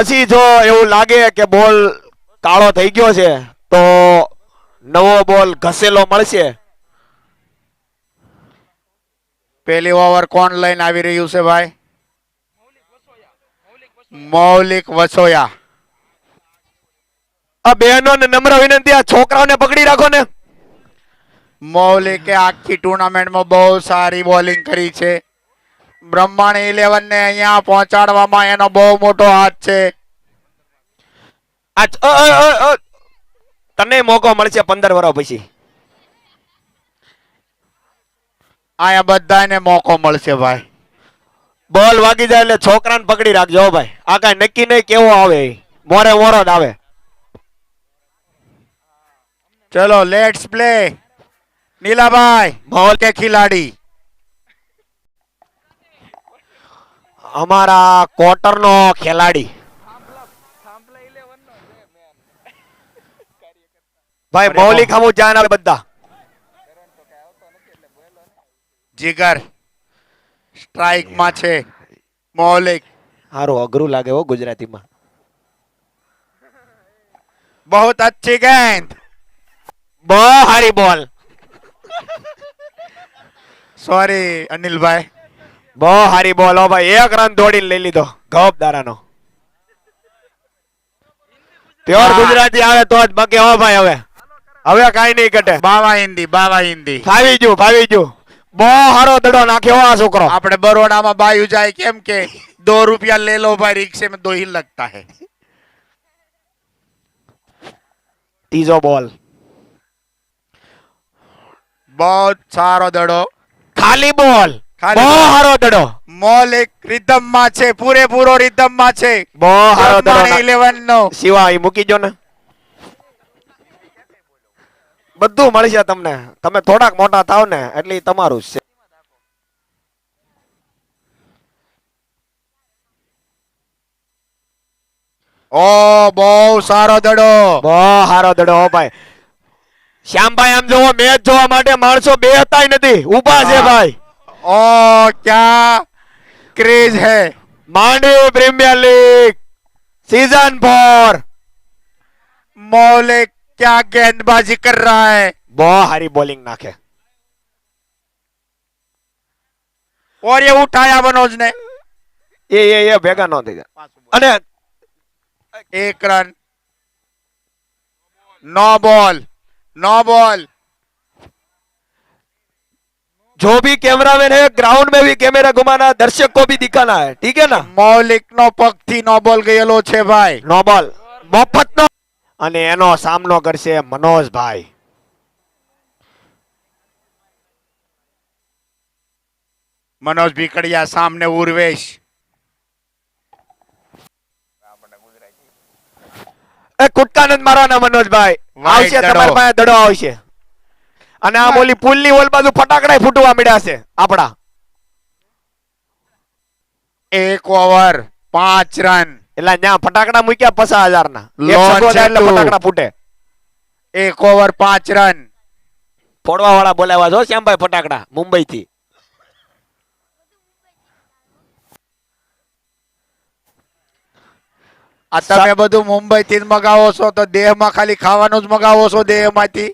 પછી જો એવું લાગે કે બોલ કાળો થઈ ગયો છે તો નવો બોલ ઘસેલો મળશે. પહેલી ઓવર કોણ લઈને આવી રહ્યું છે ભાઈ? મૌલિક વસોયા. આ બહેનોને નમ્ર વિનંતી, આ છોકરાઓને પકડી રાખો ને. મૌલિકે આખી ટુર્નામેન્ટમાં બહુ સારી બોલિંગ કરી છે. બ્રહ્માંડ 11 ને અહીંયા પહોંચાડવામાં એનો બહુ મોટો હાથ છે. તને મોકો મળશે 15 વર્ષ પછી. અહીંયા બધાને મોકો મળશે ભાઈ. બોલ વાગી જાય એટલે છોકરાને પકડી રાખજો ભાઈ. આ કઈ નક્કી નહીં કેવો આવે, મોરે મોરો જ આવે. ચલો લેટ્સ પ્લે. નીલાભાઈ બોલ કે ખિલાડી અમારા ક્વાર્ટરનો ખેલાડી ભાઈ મૌલિક હમુ જાન આવે બધા. જીગર સ્ટ્રાઇક માં છે. મૌલિક સારું અઘરું લાગે હો ગુજરાતીમાં. बहुत अच्छी गेंद. બહુ સારી બોલ. સોરી અનિલભાઈ. બહુ સારી બોલ હો ભાઈ. એક રન દોડીને લઈ લીધો ગોપદારાનો. પ્યોર ગુજરાતી આવે તો જ બકે હો ભાઈ. હવે કાઈ નહીં ઘટે. બાવા હિન્દી ફાવી ગયું. બહુ સારો દડો નાખ્યો આ છોકરો. આપણે બરોડામાં બાયુ જાય કેમ કે 2 रुपया ले लो भाई रिक्शे में 2 ही लगता है. ત્રીજો બોલ बहुत सारो दड़ो. ખાલી બોલ. ખાલી બહુ બોલ. સારો દડો. મૌલિક रिदम માં છે. પૂરેપૂરો रिदम માં છે. બહુ સારો દડો. બ્રહ્માંડ 11 નો શિવા એ મૂકી જો ને. બધું મળશે તમને. તમે થોડાક મોટા થાવ ને એટલે ઈ તમારું જ છે. ઓ બહુ સારો દડો. બહુ સારો દડો હો ભાઈ. શ્યામભાઈ આમ જોવો, મેચ જોવા માટે માણસો બે હતા નથી, ઊભા છે ભાઈ. ओ क्या क्रेज है. Mandvi premier league season 4. मौलिक क्या गेंदबाजी कर रहा है. બહુ સારી બોલિંગ નાખે. और ये उठाया मनोज ने. એ ભેગા ન થઈ જાય. અને 1 रन. No ball. जो भी कैमरामैन है ग्राउंड में भी कैमरा घुमाना, दर्शक को भी दिखाना है, ठीक है ना. मौलिक नो पग થી नो बॉल ગયેલો છે ભાઈ. નો બોલ મફત નો. અને એનો સામનો કરશે મનોજભાઈ. मनोज भीकड़िया सामने उर्वेश. એ કુટકાનંદ મારવાના મનોજભાઈ. આવશે દડો. તમારી પાસે દડો આવશે. અને આ બોલી પુલની ઓલ બાજુ ફટાકડા ફૂટવા મળ્યા છે આપડા. 1 ओवर 5 रन. એટલે ત્યાં ફટાકડા મૂક્યા 50,000 ના. એક લોન સગો થાય એટલે છે તું. ફટાકડા ફૂટે. 1 ओवर 5 रन. ફોડવા વાળા બોલાવ્યા છો શ્યામભાઈ ફટાકડા મુંબઈ થી. આ તમે બધું મુંબઈ થી જ મગાવો છો તો દેહમાં ખાલી ખાવાનું જ મગાવો છો દેહમાંથી.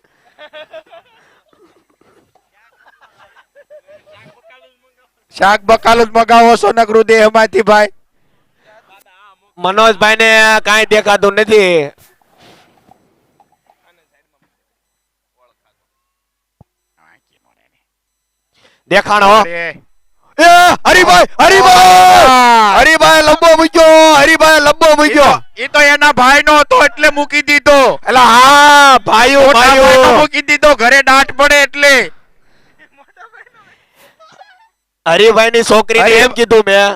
શાક બકાલું જ મગાવો છો નકરું દેહમાંથી ભાઈ. મનોજભાઈ ને કાંઈ દેખાતું નથી. દેખાણો. અરે, એ હરિભાઈ લંબો મૂક્યો. એ તો એના ભાઈ નો હતો એટલે મૂકી દીધો. એટલે હા ભાઈઓ મોટા ભાઈનો મૂકી દીધો ઘરે દાટ પડે એટલે. હરિભાઈ ની છોકરીને એમ કીધું મેં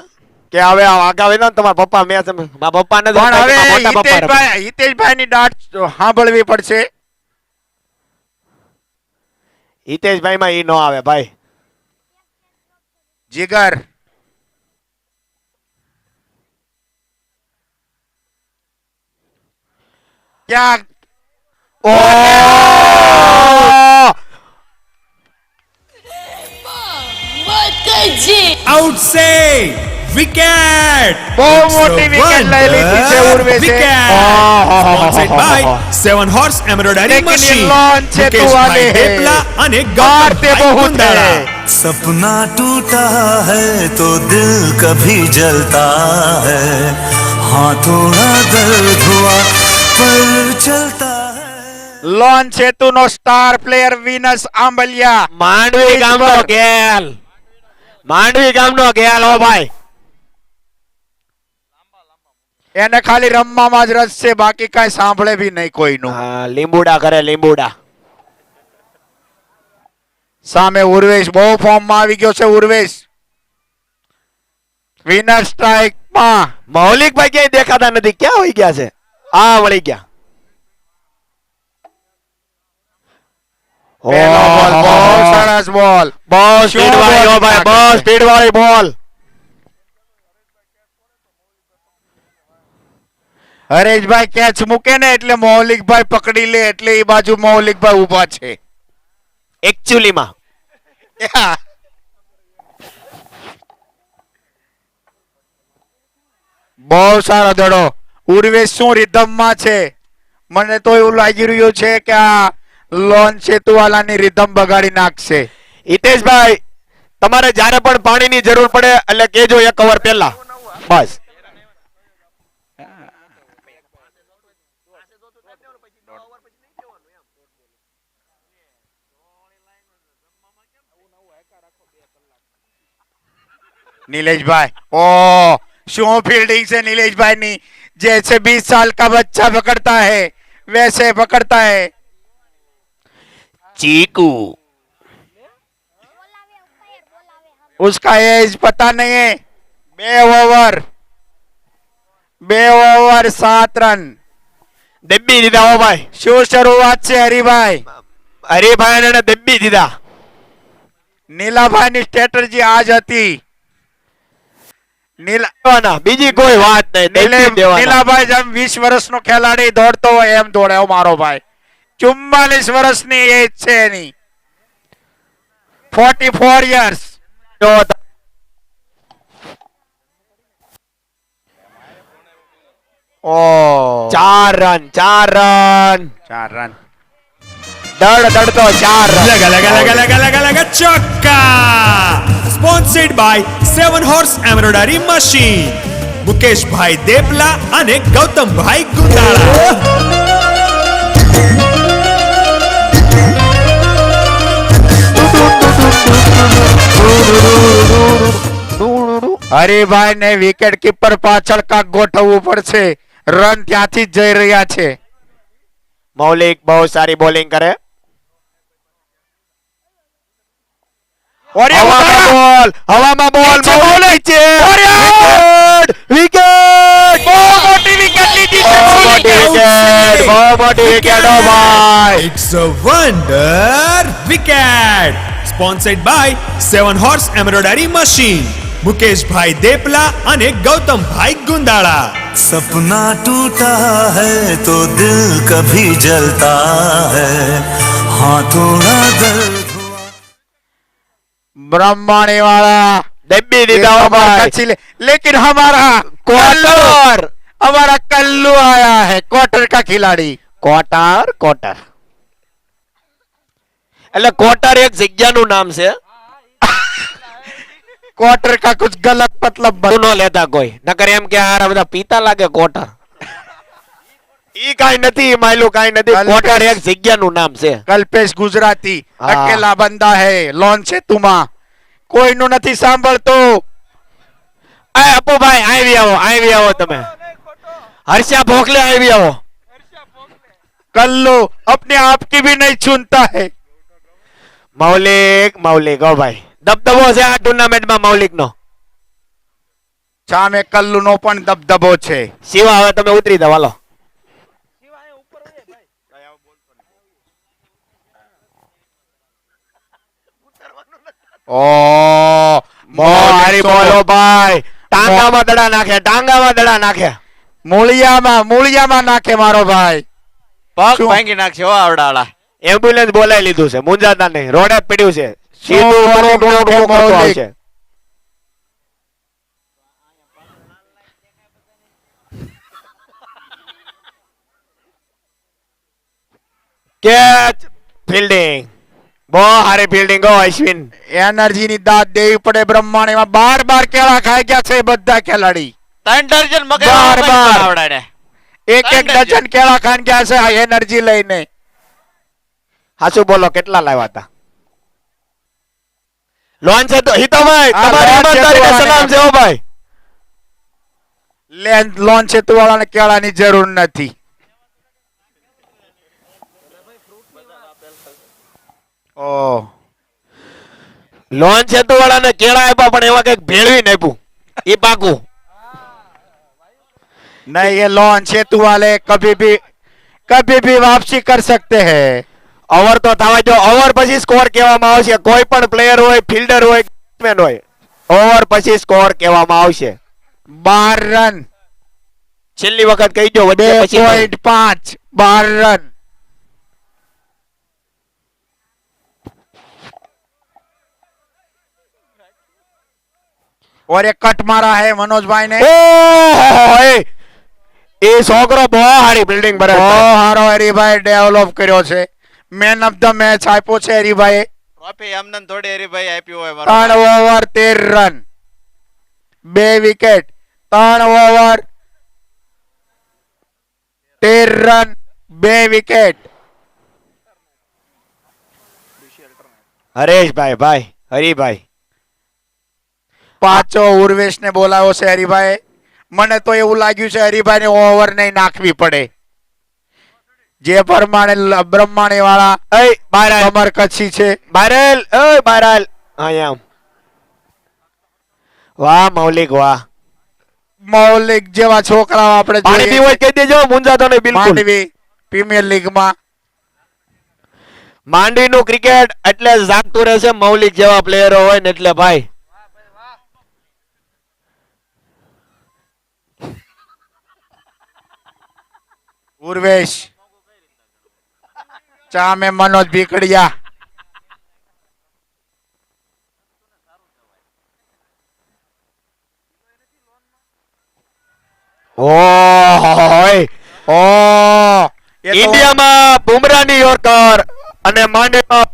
કે હવે આગાવે ને તમારા પપ્પા મેં મારા પપ્પા ને પણ હવે હિતેશભાઈ ની દાટ સાંભળવી પડશે. હિતેશભાઈ માં ઈ નો આવે ભાઈ. જીગર क्या ओ मत कीजिए आउट से વિકેટ. બહુ મોટી વિકેટ લઈ લીધી છે ઉર્વેશે. સ્પોન્સર્ડ બાય 7 હોર્સ એમ્બ્રોઇડરી લેકિન ये મશીન, लॉन से तू वाले મુકેશભાઈ દેપલા અને मारते ગૌતમભાઈ बहुत કુંદાળા. है सपना टूटा है तो दिल कभी जलता है हाँ थोड़ा दर्द हुआ पर चलता है લોન સેતુ નો સ્ટાર પ્લેયર વિનસ આંબલિયા માંડવી ગામનો ગેલ, માંડવી ગામનો ગેલ હો ભાઈ. એને ખાલી રમવામાં જ રસ છે, બાકી કઈ સાંભળે બી નહીં કોઈનું. હા, લીંબુડા કરે લીંબુડા. સામે ઉર્વેશ બહુ ફોર્મમાં આવી ગયો છે. ઉર્વેશ વિનર સ્ટ્રાઇક માં. મૌલિકભાઈ ક્યાંય દેખાતા નથી, ક્યાં હોઈ ગયા છે? આ વળી ગયા. પહેલો બોલ બહુ સરસ બોલ. બહુ સ્પીડ વાળી હો ભાઈ, બહુ સ્પીડ વાળી બોલ. હરેશભાઈ કેચ મૂકે ને એટલે મૌલિકભાઈ પકડી લે, એટલે એ બાજુ મૌલિકભાઈ ઉભા છે. એકચ્યુઅલી માં બહુ સારો દડો. ઉર્વેશ શું રિધમમાં છે? મને તો એવું લાગી રહ્યું છે કે આ લોન સેતુવાલાની રિધમ બગાડી નાખશે. હિતેશભાઈ, તમારે જ્યારે પણ પાણીની જરૂર પડે એટલે કેજો 1 ઓવર પહેલા. બસ. नीलेश ओ शो फील्डिंग से नीलेश भाई नहीं, जैसे 20 साल का बच्चा पकड़ता है वैसे पकड़ता है. चीकू, उसका एज पता नहीं है. 2 ओवर 7 रन. દબ્બી દીધા હો ભાઈ. શું શરૂઆત છે હરિભાઈ. હરીભાઈ એને દબ્બી દીધા. નીલાભાઈ ની સ્ટ્રેટેજી આજ હતી. બીજી કોઈ વાત નહીં. દબ્બી દેવાના. નીલાભાઈ જેમ 20 વર્ષનો ખેલાડી દોડતો હોય એમ દોડે મારો ભાઈ. 44 વર્ષની એજ છે એની. 44 years. ઓ 4 રન, 4 રન. 4 રન. દડતો 4 રન. લગા લગા લગા લગા લગા લગા ચોક્કા. Sponsored by 7 horse embroidery machine, મુકેશભાઈ દેપલા અને ગૌતમભાઈ કુંદાળા. હરિભાઈ ને વિકેટ કીપર પાછળ કાક ગોઠવવું પડશે. રન ત્યાંથી જ જઈ રહ્યા છે. મૌલિક બહુ સારી બોલિંગ કરે. હવામાં બોલ મૌલિક છે. વિકેટ, બહુ મોટી વિકેટ લીધી છે. બહુ મોટી વિકેટ હો ભાઈ. It's a wonder wicket. Sponsored by 7 Horse Embroidery Machine, Mukeshbhai Depala અને ગૌતમભાઈ ગુંદાળા. सपना टूटा है तो दिल कभी जलता है हाँ थोड़ा दर्द हुआ ब्रह्माणी वाला દબ્બી દીધા હો ભાઈ. लेकिन हमारा ક્વાર્ટર, हमारा कल्लू आया है क्वार्टर का खिलाड़ी. ક્વાર્ટર એટલે ક્વાર્ટર એક જગ્યાનું નામ છે. क्वार्टर का कुछ गलत मतलब તું ન લેતા કોઈ, નકર એમ કે આ બધા પીતા લાગે ક્વાર્ટર. ઈ કાઈ નથી, માયલું કાઈ નથી. ક્વાર્ટર એક જગ્યાનું નામ છે. कल्पेश गुजराती हाँ. अकेला बंदा है लॉन सेतुમાં. કોઈનું નથી સાંભળતું. એ અપુભાઈ આવી આવો તમે. હર્ષા ભોખલે આવી આવો. कल्लू अपने आप की भी नहीं सुनता है. મૌલિક હો ભાઈ. દબદબો છે આ ટુર્નામેન્ટમાં મૌલિક નો. સામે કલ્લુ નો પણ દબદબો છે. શિવા હવે તમે ઉતરી જાવ હાલો. ઓ મારી બોલો ભાઈ. ટાંગામાં દડા નાખે. મૂળિયામાં નાખે મારો ભાઈ. પગ શું? ભાંગી નાખશે હો આવડાવાળા. એમ્બ્યુલન્સ બોલાવી લીધું છે, મુંજાતા નહીં. રોડે જ પડ્યું છે. સીધું શું? ટોક ટોક ટોક ટોક આવશે. કેચ ફિલ્ડિંગ બહુ સારી ફિલ્ડિંગ હો અશ્વિન. એનર્જી ની દાદ દેવી પડે બ્રહ્માણીમાં. બાર કેળા ખાઈ ગયા છે બધા ખેલાડી. 3 ડઝન બાર. મગાવ્યા આવડાડે. એક ડઝન કેળા ખાઈ ગયા છે આ એનર્જી લઈને. હાસુ બોલો કેટલા લાવ્યા હતા? લોન છે તો હિતોભાઈ હા, તમારી લોન છે ઈમાનદારીને તો સલામ છે હો ભાઈ. લોન છે તું વાળાને કેળાની જરૂર નથી. ઓ લોન છે તો વાળાને કેળા આપ્યા પણ એવા કઈક ભેળવી નાખ્યું. એ પાકું. नहीं ये लोन सेतु वाले कभी भी वापसी कर सकते हैं. ઓવર તો થવા જો. ઓવર પછી સ્કોર કહેવામાં આવશે. કોઈ પણ પ્લેયર હોય, ફિલ્ડર હોય, બેટ્સમેન હોય, ઓવર પછી સ્કોર કહેવામાં આવશે. 12 रन. છેલ્લી વખત કહી દો વચ્ચે પછી 2.5 12 रन. और एक कट मारा है मनोज भाई ने. ઓહો, એ છોકરો બહુ સારી બિલ્ડિંગ બહુ બરાબર. સારો હરિભાઈ ડેવલપ કર્યો છે. મેન ઓફ ધ મેચ આપ્યો છે હરિભાઈ. ટ્રોફી એમને થોડી હરીભાઈ આપ્યું હોય 3 over 13 run, 2 wicket, 3 over 13 run, 2 wicket. Hareshbhai ભાઈ હરિભાઈ પાછો ઉર્વેશ ને બોલાવ્યો છે હરિભાઈ. મને તો એવું લાગ્યું છે હરિભાઈ ને ઓવર નહીં નાખવી પડે. જે પ્રમાણે બ્રહ્માણી વાળા એ બાયરાલ કમર કચ્છી છે. બાયરાલ એ બાયરાલ અહીંયા વાહ મૌલિક વાહ. મૌલિક જેવા છોકરાઓ આપણે પાણી જોઈએ પીવું હોય કહી દેજો મુંજાતો નહીં બિલકુલ. માંડવી પ્રીમિયર લીગમાં. માંડવીનું ક્રિકેટ એટલે જાગતું રહેશે. મૌલિક જેવા પ્લેયરો હોય ને એટલે ભાઈ. ઉર્વેશ ચા में मनोज भीकड़िया. ઓય ओ ये तो ઇન્ડિયામાં બુમરાહની યોર્કર અને માંડવીમાં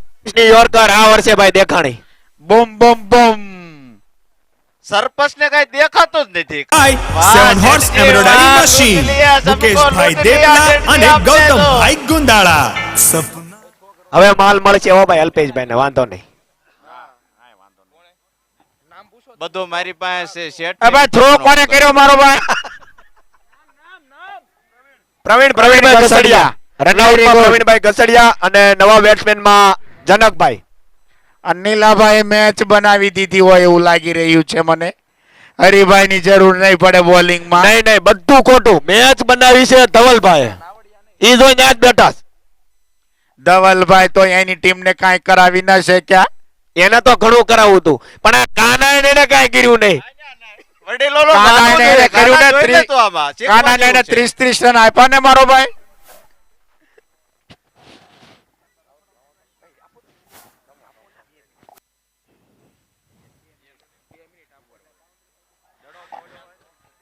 યોર્કર આ વર્ષે ભાઈ દેખાણી. Boom boom boom. સરપંચ ને કઈ દેખાતું જ નથી. ભાઈ 7 હોર્સ એમ્બ્રોઇડરી મશીન મુકેશભાઈ દેપલા અને ગૌતમભાઈ ગુંદાળા. सपना હવે માલ મળશે હો ભાઈ અલ્પેશભાઈ ને વાંધો નહીં. બધું મારી પાસે છે શેઠ. એ ભાઈ થ્રો કોને કર્યો મારો ભાઈ? પ્રવીણભાઈ ગસડિયા. ગસડિયા રનઆઉટમાં પ્રવીણભાઈ ગસડિયા અને નવા બેટ્સમેનમાં જનકભાઈ. અનિલાભાઈ મેચ બનાવી દીધી હોય એવું લાગી રહ્યું છે મને. હરિભાઈ ની જરૂર નહીં પડે બોલિંગમાં. નહીં નહીં બધું ખોટું. મેચ બનાવી છે ધવલભાઈ. ઈ જોઈને જ બેઠા છે. ધવલભાઈ તો એની ટીમ ને કાંઈ કરાવી ન શક્યા. એને તો ઘણું કરાવવું હતું પણ આ કાના એને કાંઈ કર્યું નહીં. વડીલોનો કાના માનવું એને જોઈએ. કર્યું ને કાના જોઈ લે ત્રી- તું આમાં. શીખવા કાનાને જેવું એને છે. 30 રન આપ્યા ને મારો ભાઈ.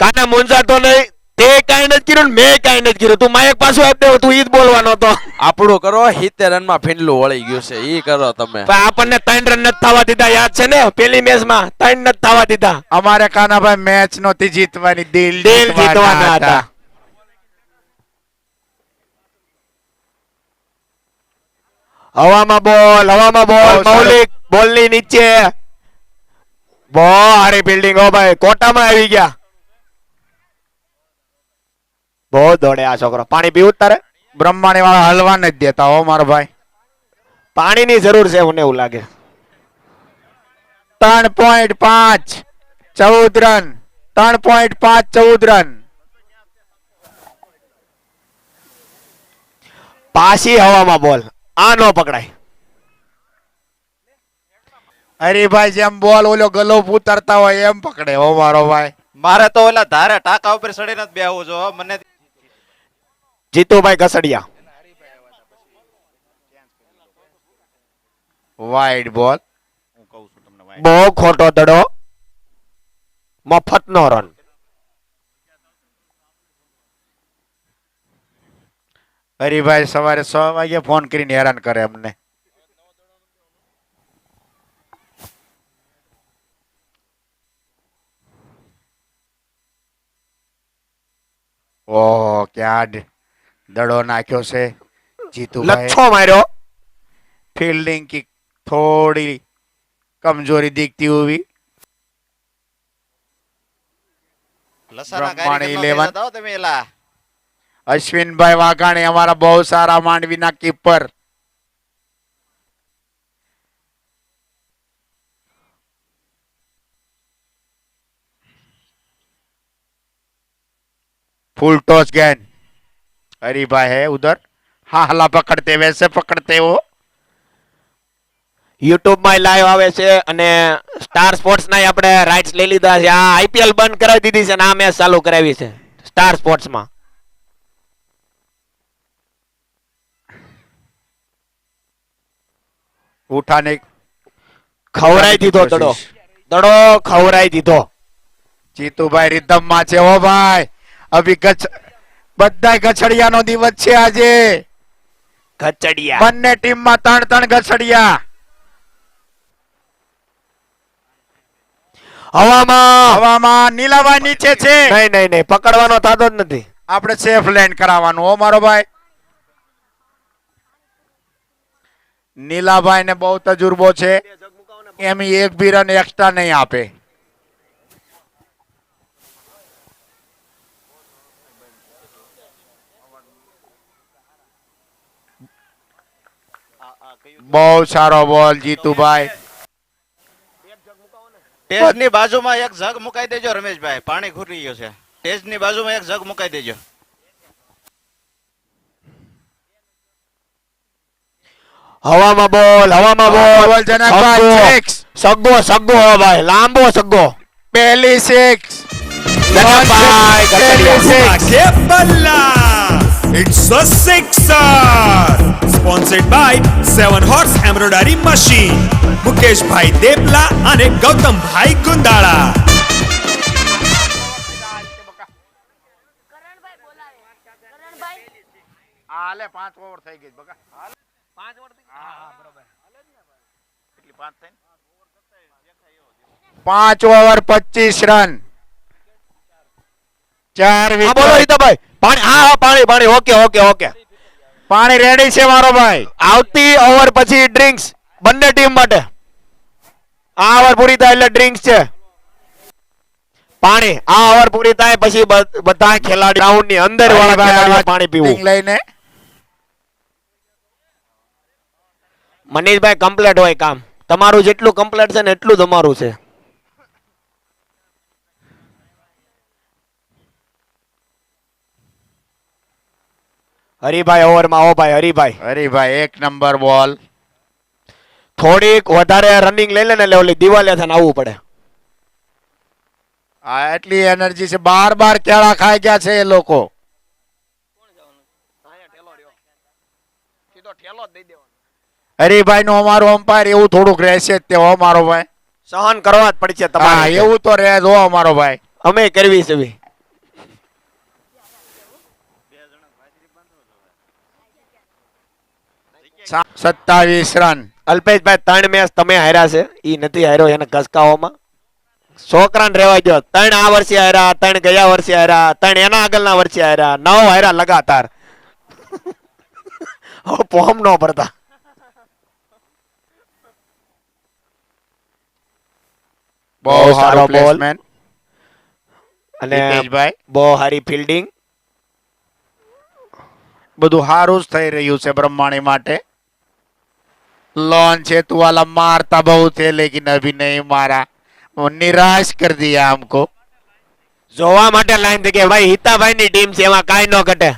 કાના મુંજાતો નહીં. તે કાંઈ નથી કર્યું ને મેં કાંઈ નથી કર્યું. તું માયક પાછું આપી દે. તું ઈ જ બોલવાનો હતો. આપણું કરો 70 રનમાં ફીંડલું વળી ગયું છે ઈ કરો તમે. પણ આપણને 3 રન નથી થવા દીધા. યાદ છે ને પેલી મેચમાં 3 નથી થવા દીધા. અમારે કાનાભાઈ મેચ નહોતી જીતવાની, દિલ દિલ જીતવાના હતા. હવામાં બોલ બહુ સરસ. મૌલિક બોલ ની નીચે. બહુ સારી ફિલ્ડિંગ હો ભાઈ. કોટામાં આવી ગયા. બહુ દોડે આ છોકરો. પાણી પીવું જ તારે? બ્રહ્માણી વાળા હલવા નથી દેતા હો મારો ભાઈ. પાણીની જરૂર છે મને એવું લાગે. 3.5 14 રન. 3.5 14 રન. પાછી હવામાં બોલ. આ નો પકડાય. હરિભાઈ જેમ બોલ ઓલો ગલોપ ઉતરતા હોય એમ પકડે હો મારો ભાઈ. મારે તો ઓલા ધારે ટાકા ઉપર ચડીને જ બેહવું જો. મને જીતુભાઈ ગસડિયા. વાઇડ બોલ. હું કહું છું તમને ભાઈ. બહુ ખોટો દડો. મફત નો રન. હરિભાઈ સવારે 6 વાગે ફોન કરીને હેરાન કરે અમને. ઓહ ક્યાં દડો નાખ્યો છે જીતુભાઈ. લચ્છો માર્યો. फील्डिंग की थोड़ी कमजोरी दिखती हुई. લસાના બ્રહ્માણી કારીગરનો 11. ભેગા થાઓ તમે એલા. अश्विन भाई वाघाणी हमारा बहुत सारा मांडवी ना कीपर. फुल टॉस गेंद. हरिभाई है उधर. हाँ हला पकड़ते वैसे पकड़ते हो. યુટ્યુબ માં લાઈવ આવે છે અને સ્ટાર સ્પોર્ટ્સ ના આપણે રાઇટ્સ લઈ લીધા છે. આ આઈપીએલ બંધ કરાવી દીધી છે અને આ મેચ ચાલુ કરાવી છે સ્ટાર સ્પોર્ટ્સ માં. उठाने ખવરાઈ દીધો દડો. દડો ખવરાઈ દીધો. જીતુભાઈ रिदम માં છે હો ભાઈ. અભી બધા ગછડિયાનો દિવસ છે આજે. ગચડિયા. બંને ટીમમાં 3 ગછડિયા. હવામાં નીલાભાઈ નીચે છે. નહીં નહીં નહીં પકડવાનો થતો જ નથી. આપણે સેફ લેન્ડ કરાવવાનું હો મારો ભાઈ. નીલાભાઈ ને બહુ તજુર્બો છે. એમ એક બી રન એક્સ્ટ્રા નહીં આપે. બહુ સારો બોલ જીતુભાઈ. ટેજની બાજુમાં એક જગ મુકાઈ દેજો રમેશભાઈ, પાણી ખૂટી ગયું છે. ટેજની બાજુમાં એક જગ મુકાઈ દેજો. હવામાં બોલ બોલ જનકભાઈ. સગ્ગો સગ્ગો હો ભાઈ, લાંબો સગ્ગો. પહેલી સિક્સ. જનકભાઈ ગચડિયા. કે બલ્લા. It's a sixer. Sponsored by 7 Horse Embroidery Machine. Mukeshbhai Depala અને ગૌતમભાઈ ગુંદાળા. હાલે 5 ઓવર થઈ ગઈ બકા. 5 ઓવર થઈ. હા બરોબર. કેટલી 5 થઈ? 5 ઓવર 25 રન. 4 હા બોલો હિતાભાઈ. પાણી હા હા પાણી પાણી ઓકે ઓકે ઓકે. પાણી રેડી છે મારો ભાઈ. આવતી ઓવર પછી ડ્રિંક્સ બંને ટીમ માટે. આ ઓવર પૂરી થાય એટલે ડ્રિંક્સ છે. પાણી આ ઓવર પૂરી થાય પછી બધા ખેલાડી ગ્રાઉન્ડ ની અંદર વાળા ખેલાડીઓ પાણી પીવું. લઈને મનીષભાઈ કમ્પ્લીટ હોય કામ. તમારું જેટલું કમ્પ્લીટ છે ને એટલું તમારું છે. હરિભાઈ ઓવરમાં ઓ ભાઈ હરિભાઈ. હરીભાઈ 1 નંબર બોલ. થોડીક વધારે રનિંગ લઈ લે ને એટલે ઓલી દિવાલે થઈને આવવું પડે. આ એટલી એનર્જી છે. બાર કેળા ખાઈ ગયા છે એ લોકો. હરીભાઈ નું અમારું અમ્પાયર એવું થોડુંક રહેશે જ તે હો મારો ભાઈ. સહન કરવા જ પડશે હા તમારે. એવું તો રહે હો મારો ભાઈ. અમે કરવી છે ભઈ. 27 રન. અલ્પેશભાઈ 3 મેચ તમે હાર્યા છે. ઈ નથી હાર્યો એને ઘસકાઓમાં. છોકરાને રેવા દો. 3 આ વર્ષે હાર્યા, 3 ગયા વર્ષે હાર્યા, 3 એના આગળના વર્ષે હાર્યા, 9 હાર્યા લગાતાર. હવે પોમ નો પડતા. બહુ સારો પ્લેસમેન્ટ. અને હિતેશભાઈ બહુ સારી ફિલ્ડિંગ. બધું સારું જ થઈ રહ્યું છે બ્રહ્માણી માટે. लॉन चेतु वाला मारता बहुत है लेकिन अभी नहीं मारा. निराश कर दिया हमको. જોવા માટે લાઈન થઈ કે ભાઈ હિતાભાઈ ની ટીમ છે એમાં કાઈ ન ઘટે.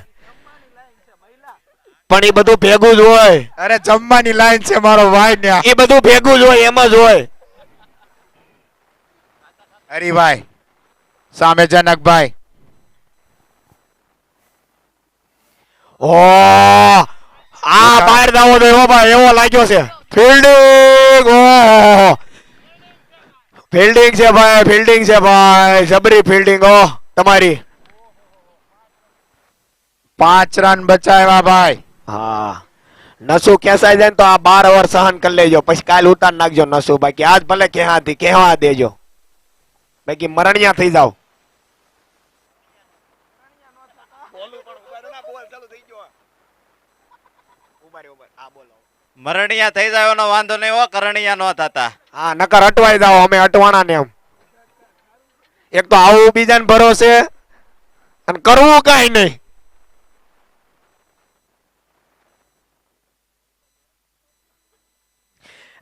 પણ એ બધું ભેગું જ હોય. અરે જમવાની લાઈન છે મારો ભાઈ ને. એ બધું ભેગું જ હોય એમ જ હોય. હરીભાઈ સામે જનકભાઈ. ઓ આ બહાર દાવો તો એવો ભાઈ એવો લાગ્યો છે. ફિલ્ડિંગ ઓહો ફિલ્ડિંગ છે ભાઈ જબરી ફિલ્ડિંગ. ઓ તમારી 5 રન બચાવ્યા ભાઈ. હા નસુ ખેંચાઈ જાય ને તો આ 12 ઓવર સહન કરી લેજો, પછી કાલ ઉતાર નાખજો નસુ. બાકી આજ ભલે કહેવા દેજો, બાકી મરણિયા થઈ જાવ. મરણિયા થઈ જાય એનો વાંધો નહીં હો, કરણિયા નો થતા. હા નકર અટવાઈ જાવ, અમે અટવાણા ને એમ. એક તો આવું બીજાને ભરોસે અને કરવું કઈ નહીં.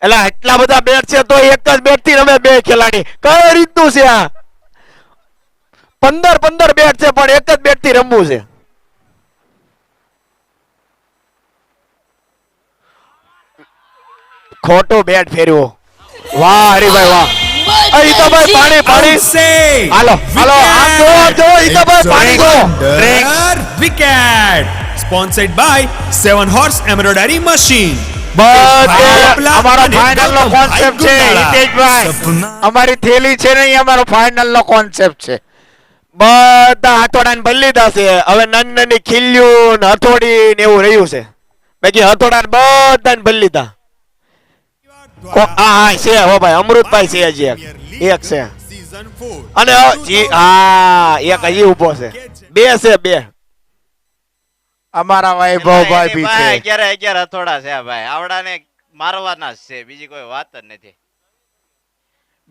એટલે એટલા બધા બેટ છે તો એક જ બેટ થી રમે બે ખેલાડી, કઈ રીતનું છે આ? 15 બેટ છે પણ એક જ બેટ થી રમવું છે. ખોટું બેટ ફેરવો. વાહ હરીભાઈ વાહ. અહીં તો ભાઈ પાણી હાલો હાલો આમ જો ઈતાભાઈ પાણી જો. Wicket sponsored by 7 horse embroidery machine. અમારો ફાઇનલ નો કોન્સેપ્ટ છે હિતેશભાઈ. અમારી થેલી છે નહીં, અમારો ફાઇનલ નો કોન્સેપ્ટ છે. બધા હથોડા ને ભરી લીધા છે. હવે નાની નાની ખીલ્યું ને હથોડી ને એવું રહ્યું છે. બાકી હથોડા ને બધા ભરી લીધા. હા છે હો ભાઈ, અમૃતભાઈ છે હજી એક છે. અને હા એક હજી ઉભો છે. બે છે બે. અમારા વૈભવભાઈ બી છે. 11 હથોડા છે ભાઈ, આવડાને મારવાના જ છે, બીજી કોઈ વાત જ નથી.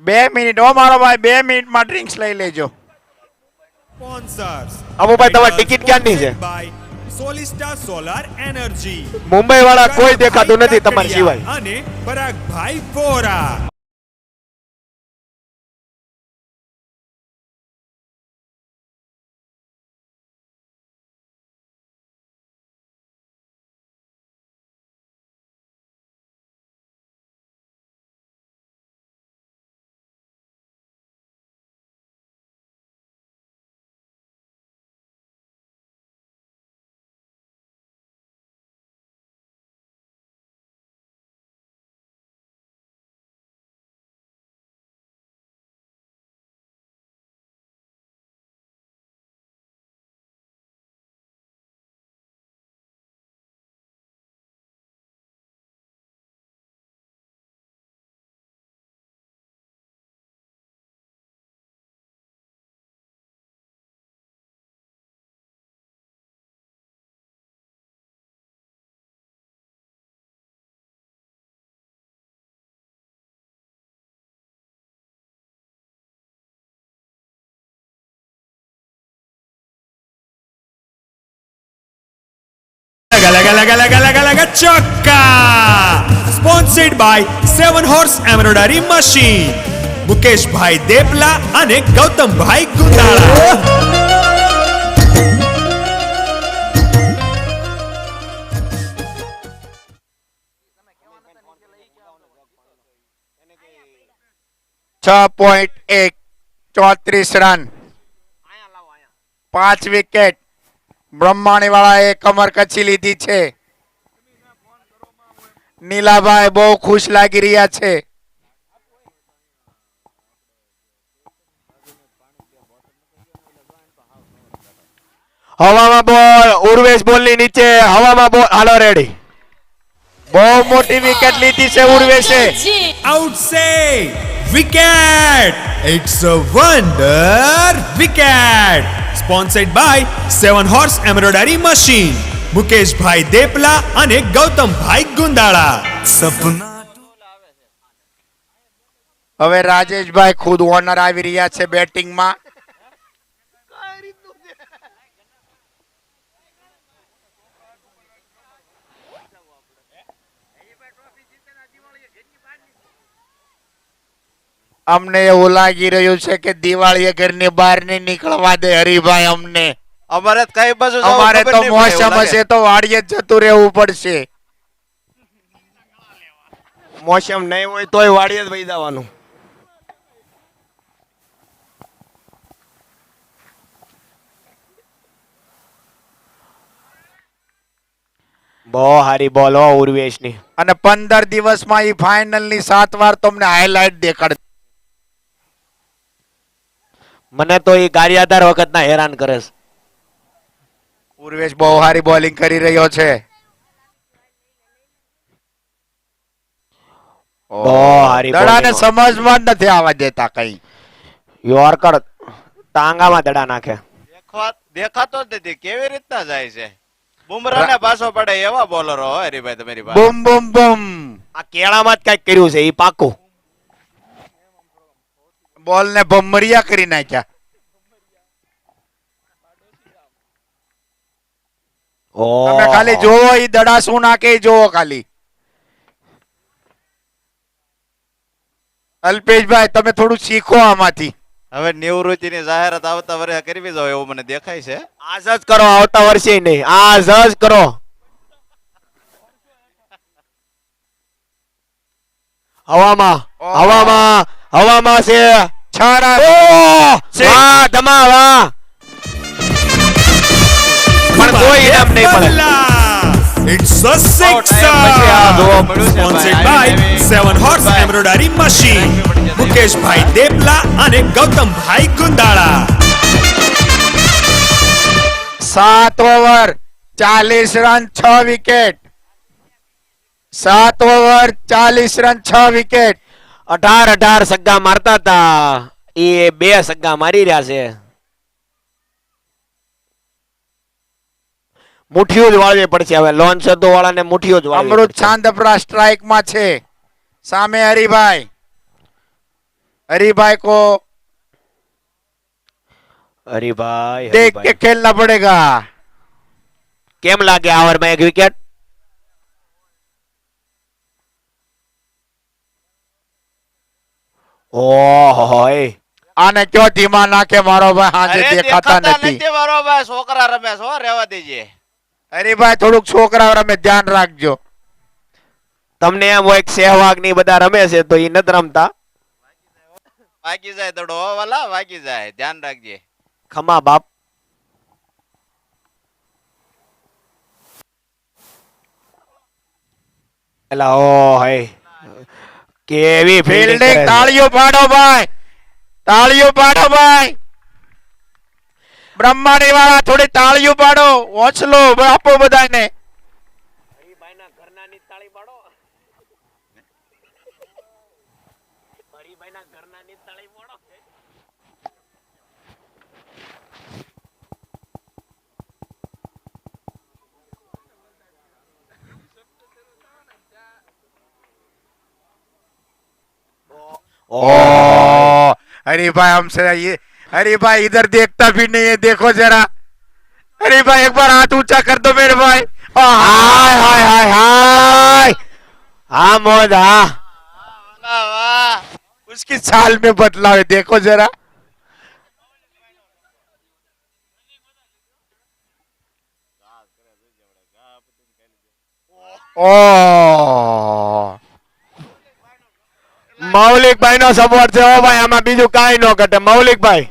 2 મિનિટ હો મારો ભાઈ, 2 મિનિટમાં ડ્રિંક્સ લઈ લેજો. સ્પોન્સર્સ અમુભાઈ તમારી ટિકિટ ક્યાંની છે? સોલિસ્ટા સોલાર એનર્જી. મુંબઈ વાળા કોઈ દેખાતું નથી તમારી સિવાય. અને પરાગભાઈ વોરા. લગા ચોક્કા. Sponsored by 7 horse embroidery machine. મુકેશભાઈ દેપલા અને ગૌતમભાઈ ગુંદાળા. .1 34 run, 5 wicket. બ્રહ્માણી વાળાએ કમર કચી લીધી છે. નીલાભાઈ બહુ ખુશ લાગી રહ્યા છે. હવામાં બોલ, ઉર્વેશ બોલ ની નીચે, હવામાં બોલ. હાલો રેડી. બહુ મોટી વિકેટ લીધી છે ઉર્વેશે. આઉટ સે wicket. It's a wonder wicket. Sponsored by 7 horse embroidery machine. મુકેશભાઈ દેપલા અને ગૌતમભાઈ ગુંદાળા. सपना હવે રાજેશભાઈ ખુદ ઓનર આવી રહ્યા છે બેટિંગમાં. અમને એવું લાગી રહ્યું છે કે દિવાળીએ ઘરની બહાર નહીં નીકળવા દે હરિભાઈ અમને. અમારે તો કઈ બાજુ જવું અમારે ખબર તો નહીં પડે એવું મોસમ લાગે. હશે તો વાડીએ જ જતું રહેવું પડશે. મોસમ નહીં હોય તોય વાડીએ જ વહી જવાનું. બહુ હારી બોલ હો ઉર્વેશ ની. અને 15 દિવસમાં ઈ ફાઇનલ ની 7 વાર તમને હાઈલાઈટ દેખાડ. મને તો એ કાર્યાધાર વખત ના હેરાન કરે છે. ઉર્વેશ બહુ સારી બોલિંગ કરી રહ્યો છે. બહુ સારી દડાને bowling. સમજમાં જ નથી આવવા દેતા કઈ. યોર્કર ટાંગામાં દડા નાખે. દેખાતો જ નથી કેવી રીતના જાય છે. બુમરાહને પાછો પડે એવા બોલરો હોય હરીભાઈ તમારી પાસે. બૂમ બૂમ બૂમ. આ કેળામાં જ કઈક કર્યું છે ઈ પાકું. બોલ ને ભમરિયા કરી નાખ્યા. તમે ખાલી જોવો ઈ દડા શું નાખે ઈ જોવો ખાલી. અલ્પેશભાઈ તમે થોડું શીખો આમાંથી. હવે નિવૃત્તિની જાહેરાત આવતા વર્ષે કરવી જોઈએ એવું મને દેખાય છે. આજ જ કરો, આવતા વર્ષે નહીં, આજ જ કરો. હવામાં હવામાં હવામાં છે. છાડા. ઓહ! વાહ ધમા વાહ. પણ કોઈ ઇનામ નહીં મળે. It's a પછી આ sixer. જોવા મળ્યું છે Sponsored ભાઈ. by 7 Horse Embroidery Machine. Mukeshbhai Depala અને Gautambhai Gundala. 7 over 40 run 6 wicket. 7 over 40 run 6 wicket. 18 સગ્ગા મારતા હતા એ 2 સગ્ગા મારી રહ્યા છે. મુઠ્ઠીઓ જ વાળવી પડશે હવે. લોન સદો વાળાને મુઠ્ઠીઓ જ વાળવી અમૃત પડશે. છાંદપરા સ્ટ્રાઇક માં છે. સામે હરિભાઈ. हरिभाई को હરીભાઈ देख के खेलना पड़ेगा. કેમ લાગે આ ઓવરમાં એક વિકેટ? ઓહો એ આને ક્યો ધીમા નાખે મારો ભાઈ હાજે અરે દેખાતા નથી. મારો ભાઈ છોકરા રમે છો રહેવા દેજે. હરિભાઈ થોડુંક છોકરા રમે ધ્યાન રાખજો. તમને એમ હોય કે સહેવાગ ની બધા રમે છે તો એ નથી રમતા. વાગી જાય દડો વાલા વાગી જાય ધ્યાન રાખજે. ખમા બાપ. એલા ઓ હે કેવી ફિલ્ડિંગ તાળીઓ પાડો ભાઈ. તાળીઓ પાડો ભાઈ. બ્રહ્માણી વાળા થોડી તાળીઓ પાડો. ઓછલો આપો બધાને. ओ अरे भाई हमसे ये अरे भाई इधर देखता भी नहीं है. देखो जरा. अरे भाई एक बार हाथ ऊंचा कर दो मेरे भाई. હાય હાય હાય હાય હા મોજ હા. વાહ વાહ. उसकी चाल में बदलाव है. देखो जरा. ओ મૌલિકભાઈ નો સપોર્ટ છે. ઓ ભાઈ આમાં બીજું કાંઈ ન ઘટે. મૌલિકભાઈ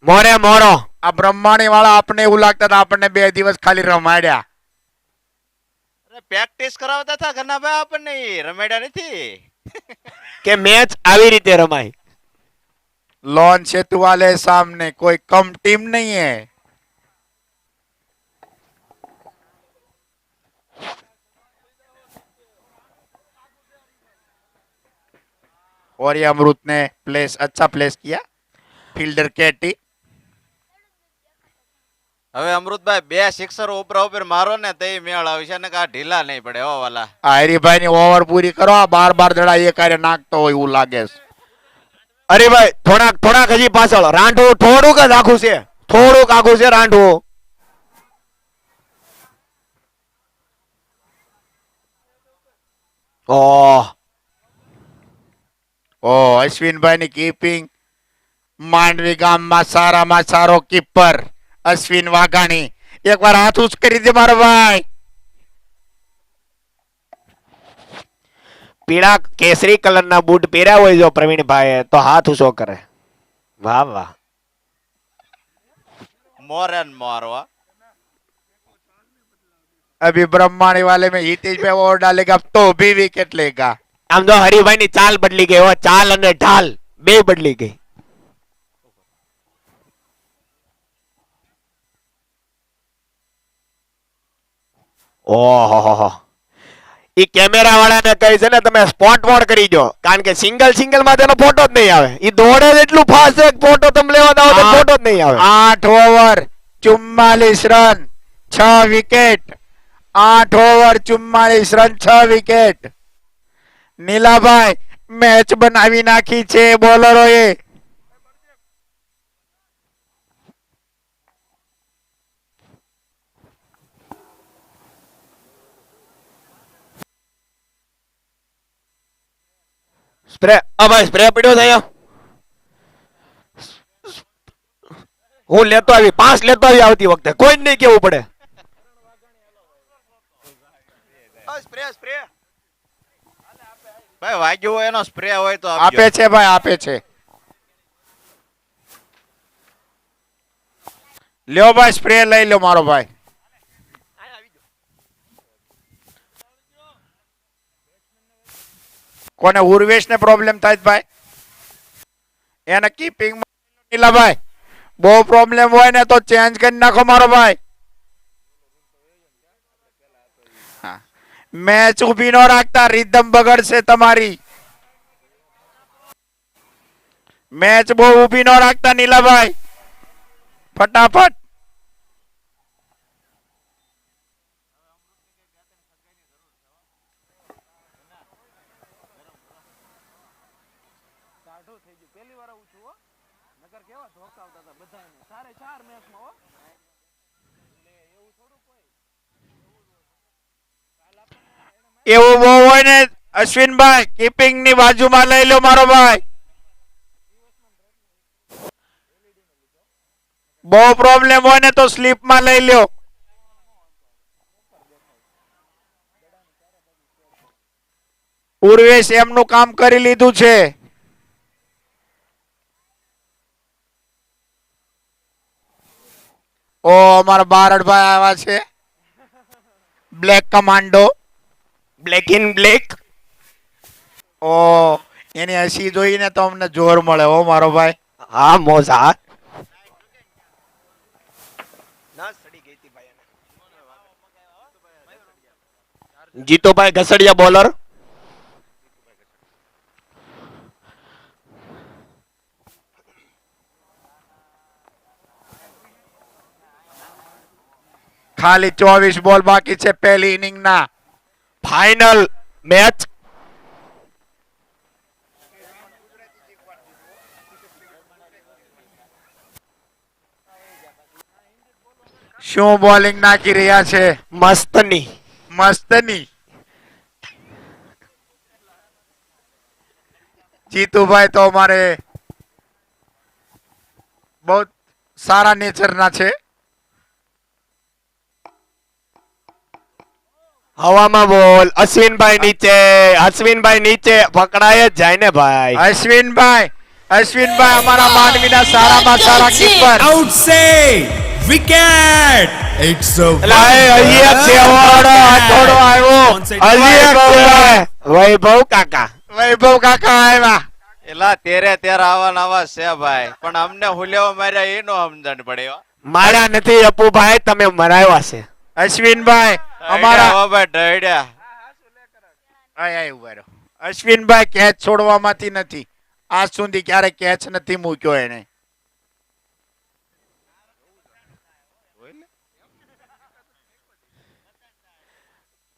મોરે મોરો. આ બ્રહ્માણી વાળા આપણે એવું લાગતા હતા આપણને 2 દિવસ ખાલી રમાડ્યા. પ્રેક્ટિસ કરાવતા હતા ઘરના ભાઈ આપણને રમેડા નથી. કે મેચ આવી રીતે રમાય. लॉन सेतु वाले सामने कोई कम टीम नहीं है. और ये अमृत ने प्लेस अच्छा प्लेस किया. फील्डर केटी. હવે અમૃતભાઈ 2 સિક્સર ઉપરા ઉપર મારો ને તે મેળ આવશે ને કા ઢીલા નહીં પડે હો વાલા. હરીભાઈ ની ઓવર પૂરી કરો. 12 દડા એ કાર્ય નાખતો હોય એવું લાગે છે. અરે ભાઈ થોડાક હજી પાછળ. રાંઢું થોડુંક જ આખું છે. થોડુંક આખું છે રાંઢું. ઓહ ઓ અશ્વિનભાઈ ની કીપિંગ. માંડવી ગામમાં સારામાં સારો કીપર અશ્વિન વાઘાણી. એક વાર હાથ ઉંચ કરી દે મારો ભાઈ. પીળા કેસરી કલરના બૂટ પહેર્યા હોય જો પ્રવીણભાઈ તો હાથ ઊંચો કરે. વાહ વાહ. મોરે ને મારવા. अभी ब्रह्माणी वाले में हितेश भाई ओवर डालेगा तो भी विकेट लेगा. આમ જો હરિભાઈ ની ચાલ બદલી ગઈ. હો ચાલ અને ઢાલ બે બદલી ગઈ. ઓહો, ઈ કેમેરા વાળાને કહી છે ને તમે સ્પોટ મોડ કરી દો, કારણ કે સિંગલ માં તેનો ફોટો જ નહીં આવે. ઈ દોડે જ એટલું ફાસ્ટ છે કે ફોટો તમે લેવા દાવ તો ફોટો જ નહીં આવે. 8 over 44 run 6 wicket. 8 over 44 run 6 wicket. Nilabhai match બનાવી નાખી છે બોલરોએ. સ્પ્રે, ભાઈ સ્પ્રે પડ્યો છે અહીંયા. હું લેતો આવી 5 લેતો આવી આવતી વખતે, કોઈ જ નહીં કેવું પડે. ભાઈ વાગ્યું હોય એનો સ્પ્રે હોય તો આપે છે ભાઈ, આપે છે. લ્યો ભાઈ સ્પ્રે લઈ લો મારો ભાઈ. કોને ઉર્વેશ ને પ્રોબ્લેમ થાય છે ભાઈ? એને કીપિંગ ભાઈ બહુ પ્રોબ્લેમ હોય ને તો ચેન્જ કરી નાખો મારો ભાઈ. મેચ ઉભી નો રાખતા, રિધમ બગડશે તમારી. મેચ બહુ ઉભી નો રાખતા નીલાભાઈ, ફટાફટ. એવું બહુ હોય ને અશ્વિનભાઈ કીપિંગ ની બાજુમાં લઈ લો મારો ભાઈ. બહુ પ્રોબ્લેમ હોય ને તો સ્લીપ માં લઈ લો. ઉર્વેશ એમનું કામ કરી લીધું છે. ઓ અમારા બારડભાઈ આવ્યા છે, black commando. Black in black. ઓ એની હસી જોઈને તો અમને જોર મળે હો મારો ભાઈ. હા મોજા. જીતુભાઈ ઘસડિયા બોલર. ખાલી 24 બોલ બાકી છે પહેલી ઇનિંગ ના. Final match. શું બોલિંગ નાખી રહ્યા છે, મસ્તની. મસ્તની. જીતુભાઈ તો અમારે બહુ સારા નેચર ના છે. હવામાં બોલ. અશ્વિનભાઈ નીચે, અશ્વિનભાઈ નીચે પકડાય જ જાય ને ભાઈ. અશ્વિનભાઈ અમારા માંડવીના સારામાં સારા કીપર. આઉટ સે વિકેટ. ઇટ્સ વૈભવ કાકા. વૈભવ કાકા આવ્યા. એલા તેરે આવા નવા છે ભાઈ, પણ અમને હુલેવા માર્યા એનો સમજણ પડે હો. મારા નથી અપુભાઈ, તમે મરાવ્યા છે. અશ્વિનભાઈ અમારા ભાઈ ઢળ્યા. ઉભા રહો. અશ્વિનભાઈ કેચ છોડવામાંથી નથી, આજ સુધી ક્યારે કેચ નથી મૂક્યો એને.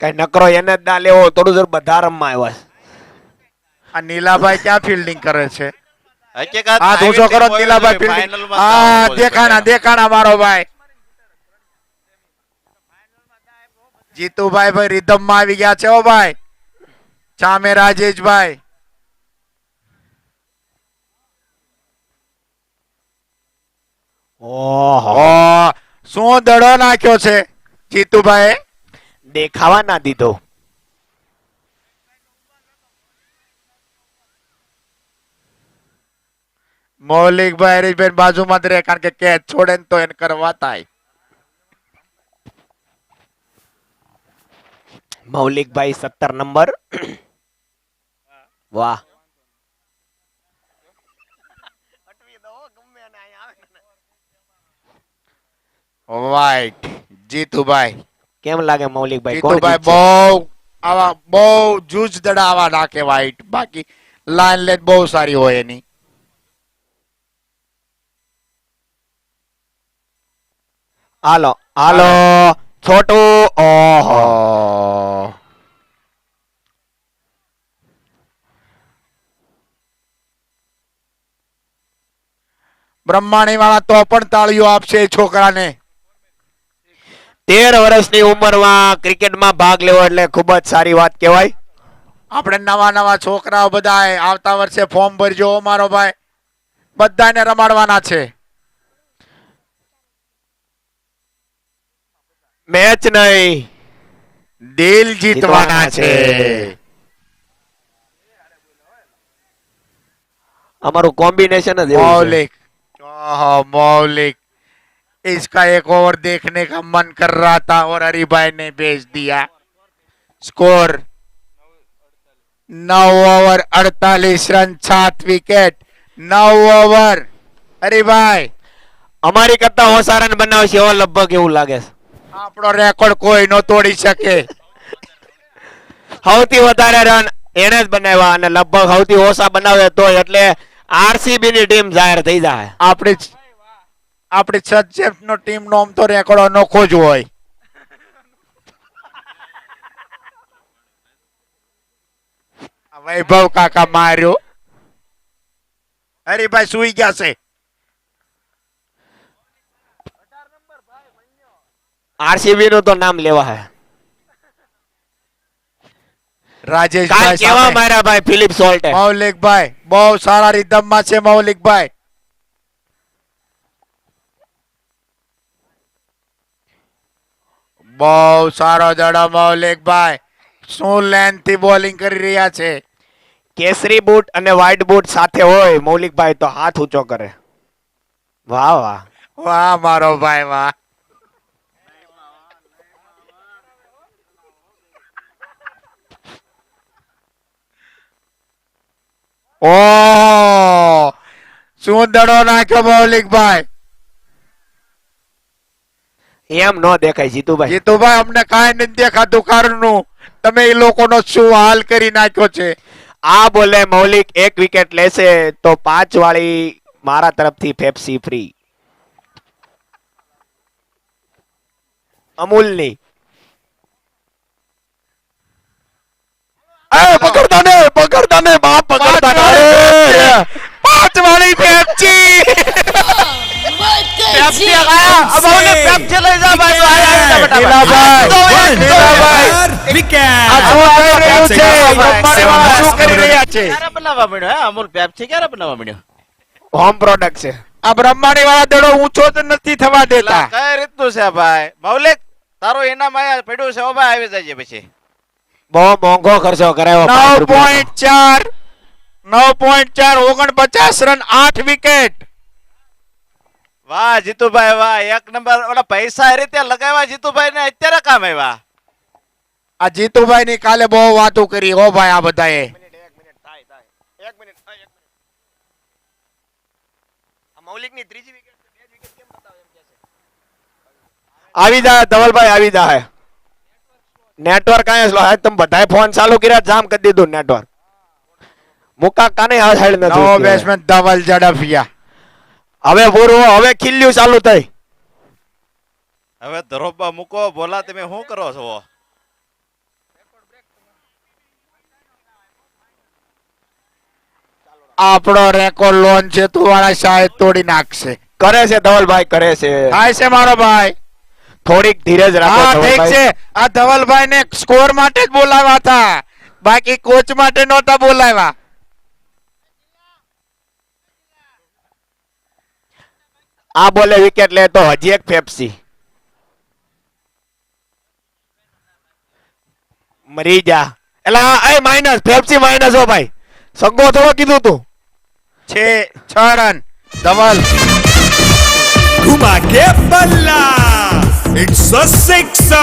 કઈ નકરો એને જ ના લેવો, થોડું જર બધા રમવા આવ્યા છે. આ નીલાભાઈ ક્યાં ફિલ્ડિંગ કરે છે? હકીકત હા ધોસો કરો નીલાભાઈ ફિલ્ડિંગ. હા દેખાણા મારો ભાઈ. જીતુભાઈ ભાઈ રિધમ માં આવી ગયા છે ઓ ભાઈ. ચામે રાજેશભાઈ. ઓહો, શું દડો નાખ્યો છે જીતુભાઈ. દેખાવા ના દીધો. મૌલિકભાઈ હરીશભાઈ બાજુમાં જ રહે, કારણ કે કેચ છોડે ને તો એને કરવા થાય. મૌલિકભાઈ 17 નંબર. વાહ. વાઈટ જીતુભાઈ. કેમ લાગે મૌલિકભાઈ કોણ જીતુભાઈ જીતશે? બહુ આવા બહુ જૂજ દડા આવા નાખે વાઈટ, બાકી લાઈન લેટ બહુ સારી હોય એની. હાલો હાલો છોટું. ઓહો ઓહ. બ્રહ્માણી વાળા તો પણ તાળીઓ આપશે એ છોકરાને. 13 વર્ષની ઉંમરમાં ક્રિકેટમાં ભાગ લેવો એટલે ખૂબ જ સારી વાત કહેવાય. આપણે નવા નવા છોકરાઓ બધા આવતા વર્ષે ફોર્મ ભરજો મારો ભાઈ, બધાને રમાડવાના છે. મેચ નહીં, દિલ જીતવાના છે. અમારું કોમ્બિનેશન જ એવું છે. मौलिक, ओह मौलिक, इसका एक ओवर देखने का मन कर रहा था और हरिभाई ने भेज दिया. Score 9 over 48 run 7 wicket. 9 over Haribhai, અમારી કરતા ઓછા રન બનાવશે એવો લગભગ એવું લાગે છે. આપણો રેકોર્ડ કોઈ નો તોડી શકે. સૌથી વધારે રન એને જ બનાવ્યા અને લગભગ સૌથી ઓછા બનાવે તો એટલે આરસીબી ની ટીમ જાહેર થઈ જાય. આપણી સચેફ નો ટીમ નો આમ તો રેકોર્ડ અનોખો જ હોય. વૈભવ કાકા માર્યો. હરીભાઈ સુઈ ગયા છે. આરસીબી નું તો નામ લેવા હે. કાલ રાજેશભાઈ કેવા સામે. માર્યા ભાઈ ફિલિપ સોલ્ટે. મૌલિકભાઈ બહુ સારા રિધમમાં છે. મૌલિકભાઈ બહુ સારો દડો. મૌલિકભાઈ શું લેન્થ થી બોલિંગ કરી રહ્યા છે. કેસરી બૂટ અને વ્હાઈટ બૂટ સાથે હોય મૌલિકભાઈ તો હાથ ઊંચો કરે. વાહ વાહ. વાહ મારો ભાઈ વાહ. ઓ શું દડો નાખ્યો મૌલિકભાઈ. એમ નો દેખાય જીતુભાઈ. જીતુભાઈ અમને કાંઈ નથી દેખાતું કારનું. તમે એ લોકોનો શું હાલ કરી નાખ્યો છે. આ બોલે મૌલિક એક વિકેટ લેશે તો 5 વાળી મારા તરફથી પેપ્સી ફ્રી. અમૂલની. પકડતા ને બાપ પકડતા ને. 5 વાળી પેપ્સી. પેપ્સી આયા. अब हमने पेप्सी ले जा भाई. નીલાભાઈ, વિકેટ. આ શું થઈ રહ્યું છે? રમવાડી વાળા શું કરી રહ્યા છે? ક્યારે બનાવવા મળ્યો હે અમૂલ પેપ્સી ક્યારે બનાવવા મળ્યો? હોમ પ્રોડક્ટ છે. આ બ્રહ્માણી વાળા દડો ઊંચો જ નથી થવા દેતા. કઈ રીતનું છે ભાઈ? મૌલિક તારો ઇનામ આયા પડ્યું છે. ઓ ભાઈ આવી જાય પછી. બહુ મોંઘો ખર્ચો કરાયો. 9.4 49 રન 8 વિકેટ. વાહ જીતુભાઈ વાહ, એક નંબર. ઓલા પૈસા એ રીતે લગાવ્યા જીતુભાઈ ને અત્યારે કામ આવ્યા. આ જીતુભાઈ ની કાલે બહુ વાતો કરી હો ભાઈ આ બધાએ. આવી જાય ધવલભાઈ આવી જાય. નેટવર્ક આયા સ્લો. આજ તમે બધાએ ફોન ચાલુ કર્યા જામ કરી દીધું નેટવર્ક. મુકા કાને આ સાઈડ નવો નથી. બેટ્સમેન ધવલ ઝડફિયા. હવે પૂરું હવે ખીલ્યું ચાલુ થઈ. હવે ધરોબા મૂકો. બોલા તમે શું કરો છો? આપણો રેકોર્ડ લોન છે તું વાળા શાયદ તોડી નાખશે. કરે છે ધવલભાઈ કરે છે. થાય છે મારો ભાઈ. થોડીક ધીરજ રાખો હા ઠીક ધવલભાઈ. છે. આ ધવલભાઈ ને સ્કોર માટે જ બોલાવ્યા હતા, બાકી કોચ માટે નહોતા બોલાવ્યા. આ બોલે વિકેટ લે તો હજી એક પેપ્સી. મરી જા. એલા એ માઇનસ પેપ્સી માઇનસ હો ભાઈ. સગો થોડો કીધું તું. 6 રન. ધવલ घुमा के बल्ला. It's a sixer.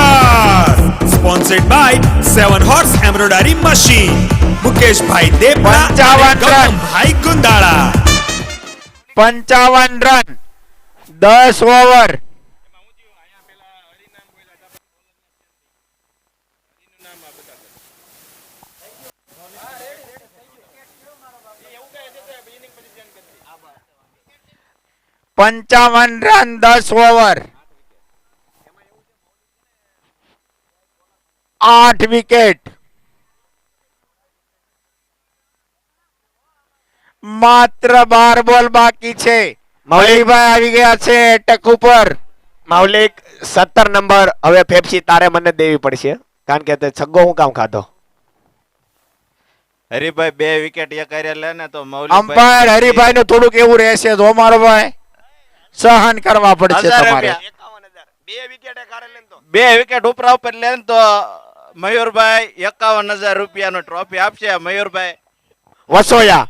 Sponsored by 7 Horse Embroidery Machine. Mukesh भाई देवला 55 गौतम भाई गुंदाड़ा. 55 રન 10 ઓવર. પંચાવન રન 10 ઓવર, 8 વિકેટ, માત્ર 12 બોલ બાકી છે. મૌલિકભાઈ આવી ગયા છે એટેક ઉપર. માઉલિક 17 નંબર હવે ફેફસી તારે મને દેવી પડશે કારણ કે તે છગ્ગો હું કામ ખાધો. હરિભાઈ 2 વિકેટ એક હારે લે ને તો અમ્પાયર હરિભાઈ નું થોડુંક એવું રહેશે તો મારો ભાઈ સહન કરવા પડશે 1000 તમારે. રૂપિયા. 2 વિકેટ ઉપરા ઉપર લે ને તો મયુરભાઈ 51,000 રૂપિયાનો ટ્રોફી આપશે. મયુરભાઈ વસોયા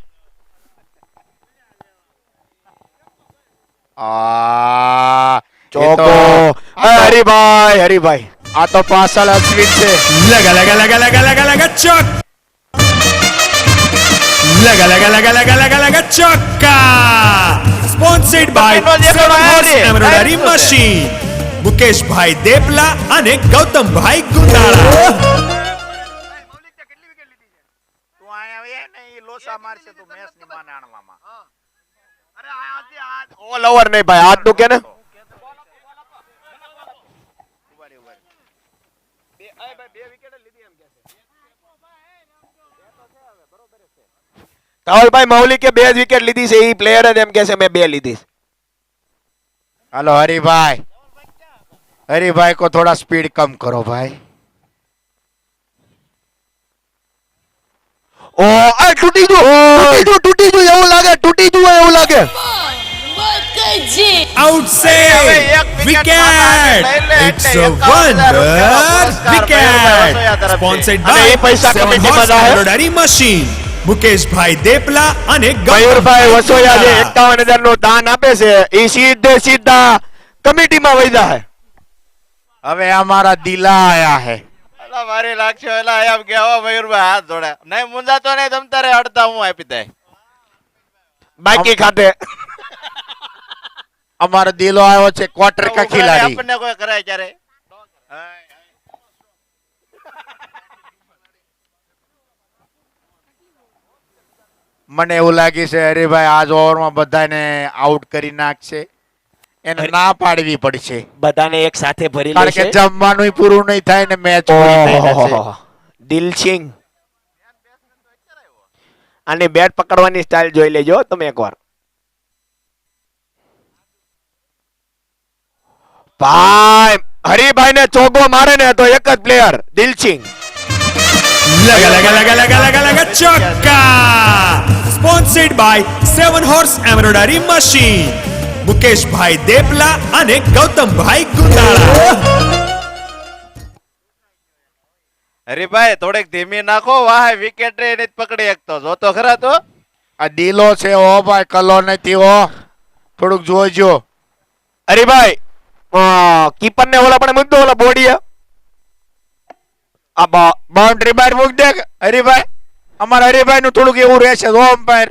ચોકો. હરિભાઈ હરિભાઈ આ તો પાછળ અશ્વિન છે. लगा लगा लगा लगा लगा लगा चौक लगा लगा लगा लगा लगा लगा चौका sponsored by seven horse embroidery machine Mukeshbhai Depala અને ગૌતમભાઈ ગુંદાળા. ઓલ ઓવર નહીં ભાઈ હાથ તું કે ને રાહુલભાઈ મૌલિકે 2 જ વિકેટ લીધી છે. એ પ્લેયર જ એમ કે છે મેં 2 લીધી. हेलो हरिभाई, हरिभाई को थोड़ा स्पीड कम करो भाई. ઓ આ તૂટી ગયું એવું લાગે તૂટી ગયું એવું લાગે. આઉટ સે wicket it's a wonder wicket sponsored અને એ બાય પૈસા સેવન કમિટીમાં હોર્સ જાય. એમ્બ્રોયડરી મશીન મુકેશભાઈ દેપલા અને મયુરભાઈ વસોયા જે ગુંદાળા. 51,000 નું દાન આપે છે એ સીધા કમિટીમાં વૈદા છે. હવે हमारा दिला आया है. એલા મારી લાગશે એલા એમ કે હો મયુરભાઈ હાથ જોડે નહીં મુંજાતો નહીં તમ તારે અડધા હું આપી દે. બાકી ખાતે हमारा दिलो आयो છે क्वार्टर का खिलाड़ी. આપણને કોઈ કરાય ક્યારે મને એવું લાગે છે હરિભાઈ આજ ઓવરમાં બધાને આઉટ કરી નાખશે. એને ના પાડવી પડશે બધાને એક સાથે ભરી કારણ કે લેશે. જમવાનું પૂરું નહીં થાય ને મેચ પૂરી થઈ જશે. ઓહો દિલસિંહ અને બેટ પકડવાની સ્ટાઇલ જોઈ લેજો તમે એકવાર. ભાઈ હરિભાઈ ને ચોગો મારે ને તો એક જ પ્લેયર દિલસિંહ. લગા લગા લગા લગા લગા લગા ચોક્કા sponsored by seven horse embroidery machine મુકેશભાઈ દેપલા અને ગૌતમભાઈ ગુંદાળા. હરીભાઈ થોડીક ધીમી નાખો વાહ વિકેટ રે નથી પકડી શકતો જોતો ખરા તો આ દિલો છે ઓ ભાઈ કલો નથી ઓ થોડુંક જોજો. હરિભાઈ કીપર ને ઓલા પણ મૂક દો ઓલા બોડી આ બાઉન્ડ્રી બહાર મૂક દે હરિભાઈ. અમારા હરિભાઈ નું થોડુંક એવું રહેશે તો અમ્પાયર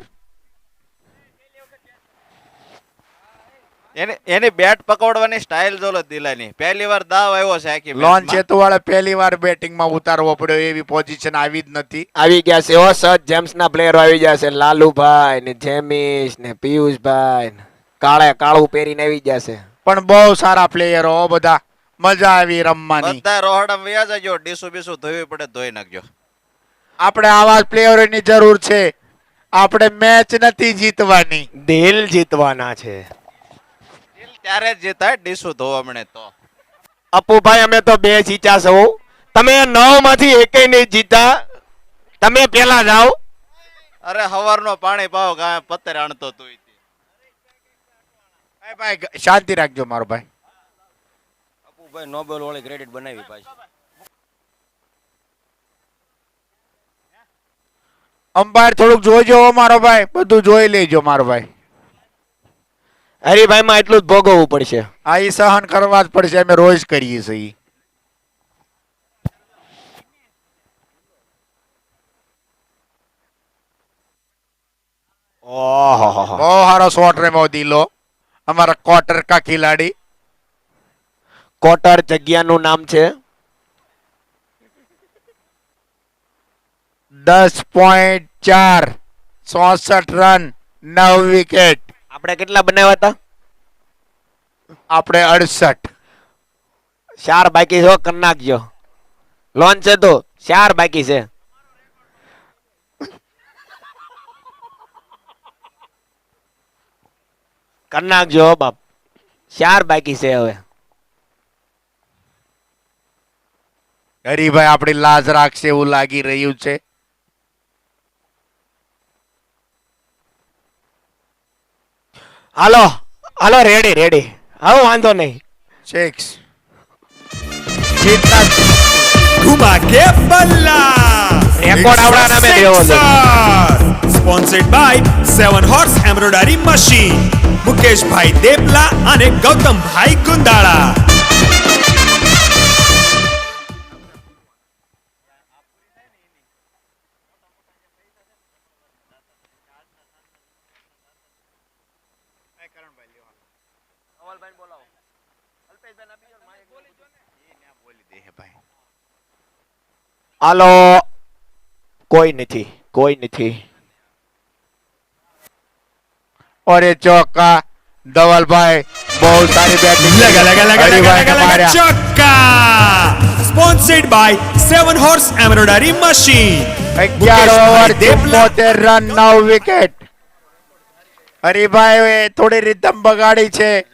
એની બેટ પકડવાની સ્ટાઇલ જોલો દિલાની પહેલી વાર દાવ આવ્યો છે આખી લોન match માં. ચેતુ વાળા પહેલી વાર બેટિંગ માં ઉતારવો પડ્યો એવી પોઝિશન આવી જ નથી. આવી ગયા છે ઓ સર જેમ્સ ના પ્લેયરો આવી ગયા છે. લાલુભાઈ ને જેમિસ ને પિયુષભાઈ ને કાળું પહેરીને આવી ગયા છે. પણ બહુ સારા પ્લેયરો બધા મજા આવી રમવાની. બધા રોહડા વ્યાજ જજો ડીસુ બીસુ ધોવી પડે ધોઈ નાખજો. આપણે આવા પ્લેયરોની જરૂર છે. આપણે મેચ નથી જીતવાની. દિલ જીતવાના છે. દિલ ત્યારે જ જીતાય ડીસુ ધોવા મળે તો. અપુભાઈ અમે તો 2 જીત્યા છો. તમે 9 માંથી એકેય નહીં જીતા. તમે પેલા જાઓ. અરે હવારનો પાણી પાવ ગાય પત્તર આણતો તું ભાઈ શાંતિ રાખજો મારો ભાઈ. અપુભાઈ નોબેલ વાળી ક્રેડિટ બનાવી પાછી. અમ્પાયર થોડુંક જોજો મારો ભાઈ. બધું જોઈ લેજો મારો ભાઈ. હરિભાઈ માં એટલું જ ભોગવવું પડશે. આ ઈ સહન કરવા જ પડશે. અમે રોજ કરીએ છીએ. ઓહો બહુ સારો શોટ રમ્યો દિલો અમારા ક્વાર્ટર કા ખિલાડી. કોટર જગ્યાનું નામ છે. 10.4 64 રન 9 વિકેટ. આપણે કેટલા બનાવ્યા હતા? આપણે 68. 4 બાકી છે, કરી નાખજો. લોન છે તો 4 બાકી છે. કરી નાખજો હો બાપ. 4 બાકી છે હવે. હરીભાઈ આપણી લાજ રાખશે એવું લાગી રહ્યું છે. હાલો હાલો, રેડી રેડી. હવે વાંધો નહીં. 6 જીતના घुमा के बल्ला રેકોર્ડ આપણા નામે દેવો છે. Sponsored by 7 horse embroidery machine, મુકેશભાઈ દેપલા અને ગૌતમભાઈ ગુંદાળા. હાલો, કોઈ નથી, કોઈ નથી. ઓરે ચોક્કા ધવલભાઈ બહુ સારી બેટિંગ. લગા લગા લગા લગા હરીભાઈને લગા લગા માર્યા. ચોક્કા. Sponsored by 7 horse embroidery machine, 11 over Depala 74 run 9 wicket. Haribhai થોડી રીતમ બગાડી છે.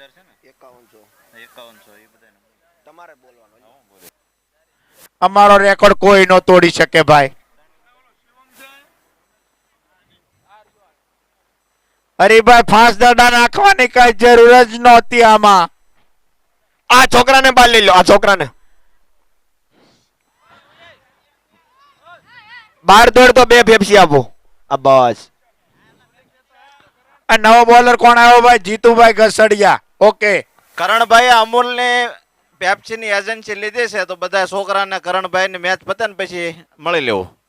અમારો રેકોર્ડ કોઈ નો તોડી શકે ભાઈ. હરીભાઈ ફાંસ દડા નાખવાની કઈ જરૂર જ નહોતી આમાં. આ છોકરાને બાર લઈ લો, આ છોકરાને બાર દોડ તો 2 ફેફસી આપો. આ બસ. આ નવો બોલર કોણ આવ્યો ભાઈ? જીતુભાઈ ઘસડિયા. ઓકે, કરણભાઈ અમૂલ ને પેપ્સી ની એજન્સી લીધી છે, તો બધા છોકરાને કરણભાઈ ની મેચ પતે ને પછી મળી લેવું.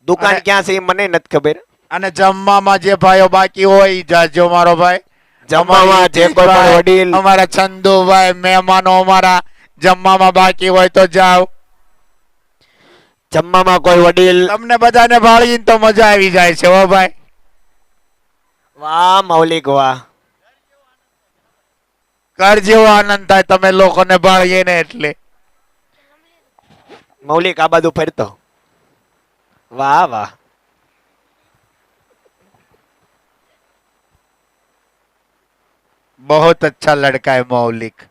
દુકાન અને- ક્યાં છે એ મને નથી ખબર. અને જમવામાં જે ભાઈઓ બાકી હોય ઈ જાજો મારો ભાઈ. જમવામાં જે કોઈ પણ વડીલ અમારા ચંદુભાઈ મહેમાનો અમારા જમવામાં બાકી હોય તો જાઓ. જમવામાં કોઈ વડીલ. તમને બધાને ભાળીને તો મજા આવી જાય છે હો ભાઈ. વાહ મૌલિક વાહ. ઘર જેવો આનંદ થાય તમે લોકોને ભાળીએ ને એટલે. મૌલિક આ બાજુ ફરતો. વાહ વાહ. बहुत अच्छा लड़का है मौलिक.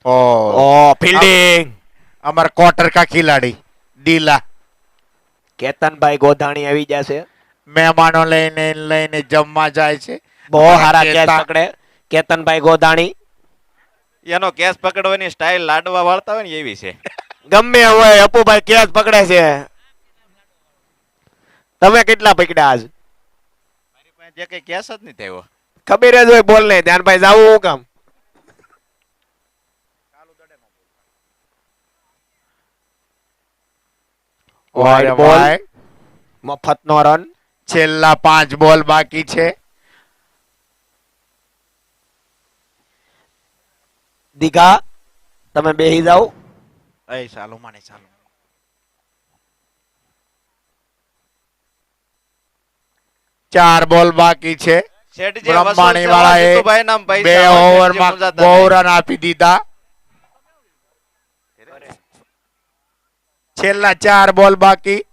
ओ ઓ ફિલ્ડિંગ. हमारा क्वार्टर का खिलाड़ी डीला. કેતનભાઈ ગોધાણી આવી જશે. મહેમાનો લઈને લઈને જમવા જાય છે. બહુ સારા કેચ કેતા- પકડે કેતનભાઈ ગોધાણી. એનો કેસ પકડવાની સ્ટાઇલ લાડવા વાળતા હોય ને એવી છે. ગમે હોય અપુભાઈ કેચ પકડે છે. તમે કેટલા પકડ્યા આજ? મારી પાસે જે કઈ કેસ જ નહીં થયો. ખબર જ હોય બોલ ને ધ્યાનભાઈ જાવું હું કામ. વાહ બોલ. ભાઈ. મફતનો રન. છેલ્લા 5 બોલ બાકી છે. દીઘા તમે બેહી જાઓ. એ ચાલો માને ચાલો. 4 બોલ બાકી છે. શેઠજી બ્રહ્માણી વાળાએ જીતુભાઈ નામ 2 પૈસા ઓવરમાં સમજાતા 9 નહીં. રન આપી દીધા. છેલ્લા 4 બોલ બાકી.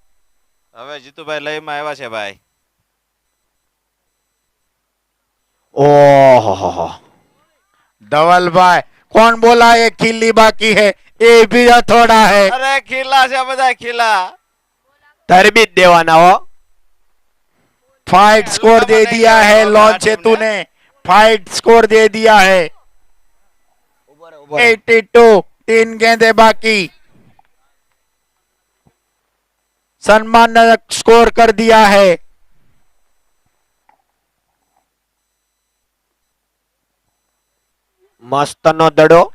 હવે જીતુભાઈ લયમાં આવ્યા છે ભાઈ. ઓહો. धवलभाई कौन बोला ये खिल्ली बाकी है? ये भी हथौड़ा है. અરે ખીલા છે બધા ખીલા. ધરબી જ દેવાના હો. फाइट स्कोर दे दिया है लॉन चेतु ने. फाइट स्कोर दे दिया है 82. 3 गेंदे बाकी. सम्मानजनक स्कोर कर दिया है. મસ્તનો દડો.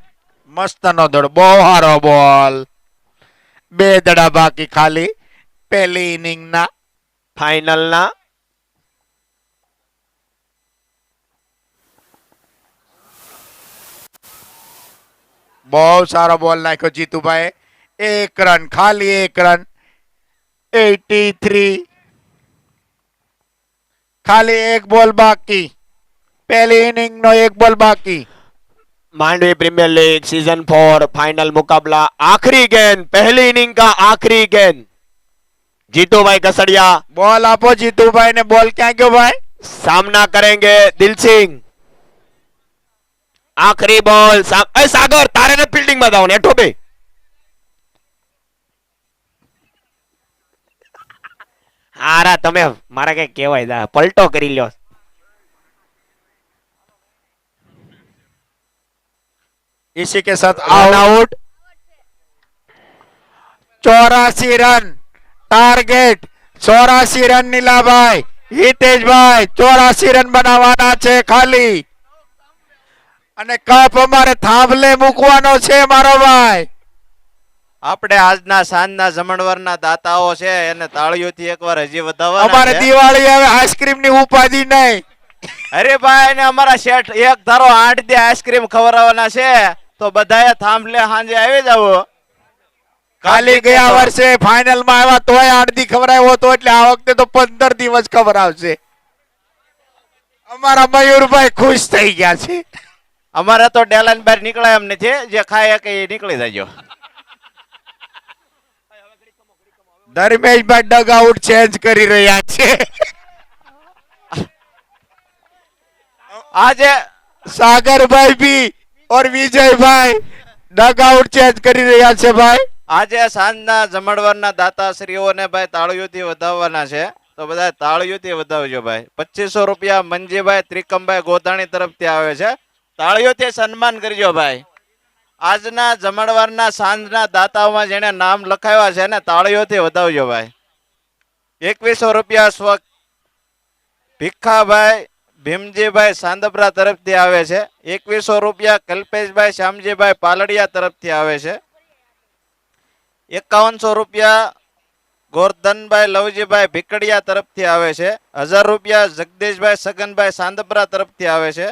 मस्त नो दड़ बो हारो बॉल. 2 दड़ा बाकी खाली पहली इनिंग ना. ફાઇનલ ના. બહુ સારો બોલ નાખ્યો જીતુભાઈ. 1 રન, ખાલી 1 રન. 83. ખાલી 1 બોલ બાકી. પહેલી ઇનિંગ નો 1 બોલ બાકી. Mandvi premier league season 4 final मुकाबला, आखिरी गेंद, पहली इनिंग का आखिरी गेंद. जीतू भाई कसड़िया બોલ આપો જીતુભાઈ ને. બોલ ક્યાં ગયો ભાઈ? सामना करेंगे दिल सिंह. आखिरी बॉल. सागर तारे ने फील्डिंग बताओ ने एठो बे. हारा तमे मारा के केवाय दा पलटो करी ल्यो. इसी के साथ run out. Out. 84 run target. 84 run Nilabhai. Hiteshbhai 84 run બનાવવાના છે ખાલી. અને કપ અમારે થાંભલે મૂકવાનો છે મારો ભાઈ. આપણે આજના સાંજના જમણવારના દાતાઓ છે એને તાળીઓથી એકવાર હજી વધાવવાના અમારે છે. દિવાળી હવે આઈસ્ક્રીમ ની ઉપાધિ નહીં. હરિભાઈ ને અમારા શેઠ એક ધારો 8 દી આઈસ્ક્રીમ ખવડાવવાના છે તો બધાએ થાંભલે સાંજે આવી જાવ. ખાલી ગયા વર્ષે ફાઇનલ માં આવ્યા તોય 8 દી ખવડાવ્યો હતો, એટલે આ વખતે તો 15 દિવસ ખવડાવશે. અમારા મયુરભાઈ ખુશ થઈ ગયા છે. અમારે તો ડેલાન બહાર નીકળાય એમ નથી, જે ખાય કે એ નીકળી જાય. ધર્મેશભાઈ ડગ આઉટ ચેન્જ કરી રહ્યા છે. આજે સાગરભાઈ બી और વિજયભાઈ ડગ આઉટ ચેન્જ કરી રહ્યા છે ભાઈ. આજે સાંજના જમણવારના દાતાશ્રીઓને ભાઈ તાળીઓથી વધાવવાના છે તો બધા તાળીઓથી વધાવજો ભાઈ. 2500 રૂપિયા મંજીભાઈ ત્રિકમભાઈ ગોધાણી તરફથી આવે છે. તાળીઓથી સન્માન કરજો ભાઈ. આજના જમણવારના સાંજના દાતાઓમાં જેને નામ લખાવ્યા છે ને તાળીઓથી વધાવજો ભાઈ. 2100 રૂપિયા સ્વ ભીખાભાઈ ભીમજીભાઈ સાંદપરા તરફથી આવે છે. 2100 રૂપિયા કલ્પેશભાઈ શ્યામજીભાઈ પાલડિયા તરફથી આવે છે. 5100 રૂપિયા ગોરધનભાઈ લવજીભાઈ ભીકડિયા તરફથી આવે છે. 1000 રૂપિયા જગદીશભાઈ સગનભાઈ સાંદપરા તરફથી આવે છે.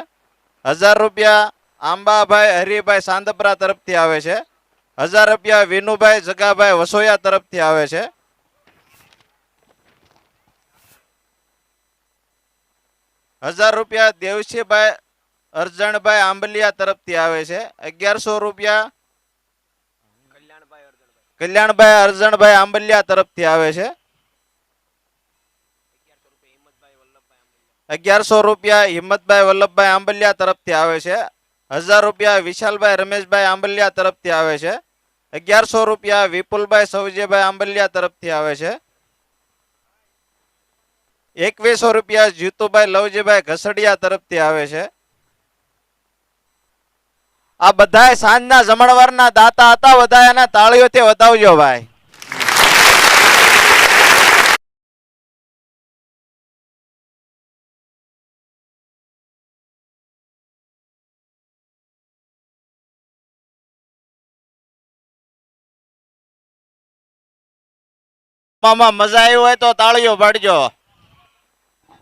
1000 રૂપિયા આંબાભાઈ હરિભાઈ સાંદપરા તરફથી આવે છે. 1000 રૂપિયા વિનુભાઈ જગાભાઈ વસોયા તરફથી આવે છે. 1000 રૂપિયા દેવસીભાઈ અરજણભાઈ આંબલિયા તરફથી આવે છે. 1100 રૂપિયા કલ્યાણભાઈ અરજણભાઈ આંબલિયા તરફથી આવે છે. 1100 રૂપિયા હિંમતભાઈ વલ્લભભાઈ આંબલિયા તરફથી આવે છે. 1000 રૂપિયા વિશાલભાઈ રમેશભાઈ આંબલિયા તરફથી આવે છે. 1100 રૂપિયા વિપુલભાઈ સૌજીભાઈ આંબલિયા તરફથી આવે છે. 2100 રૂપિયા જીતુભાઈ લવજીભાઈ ઘસડિયા તરફથી આવે છે. આ બધા સાંજના જમણવારના દાતા હતા, બધા એના તાળીઓથી વધાવજો ભાઈ. મામા મજા આવી હોય તો તાળીઓ પાડજો.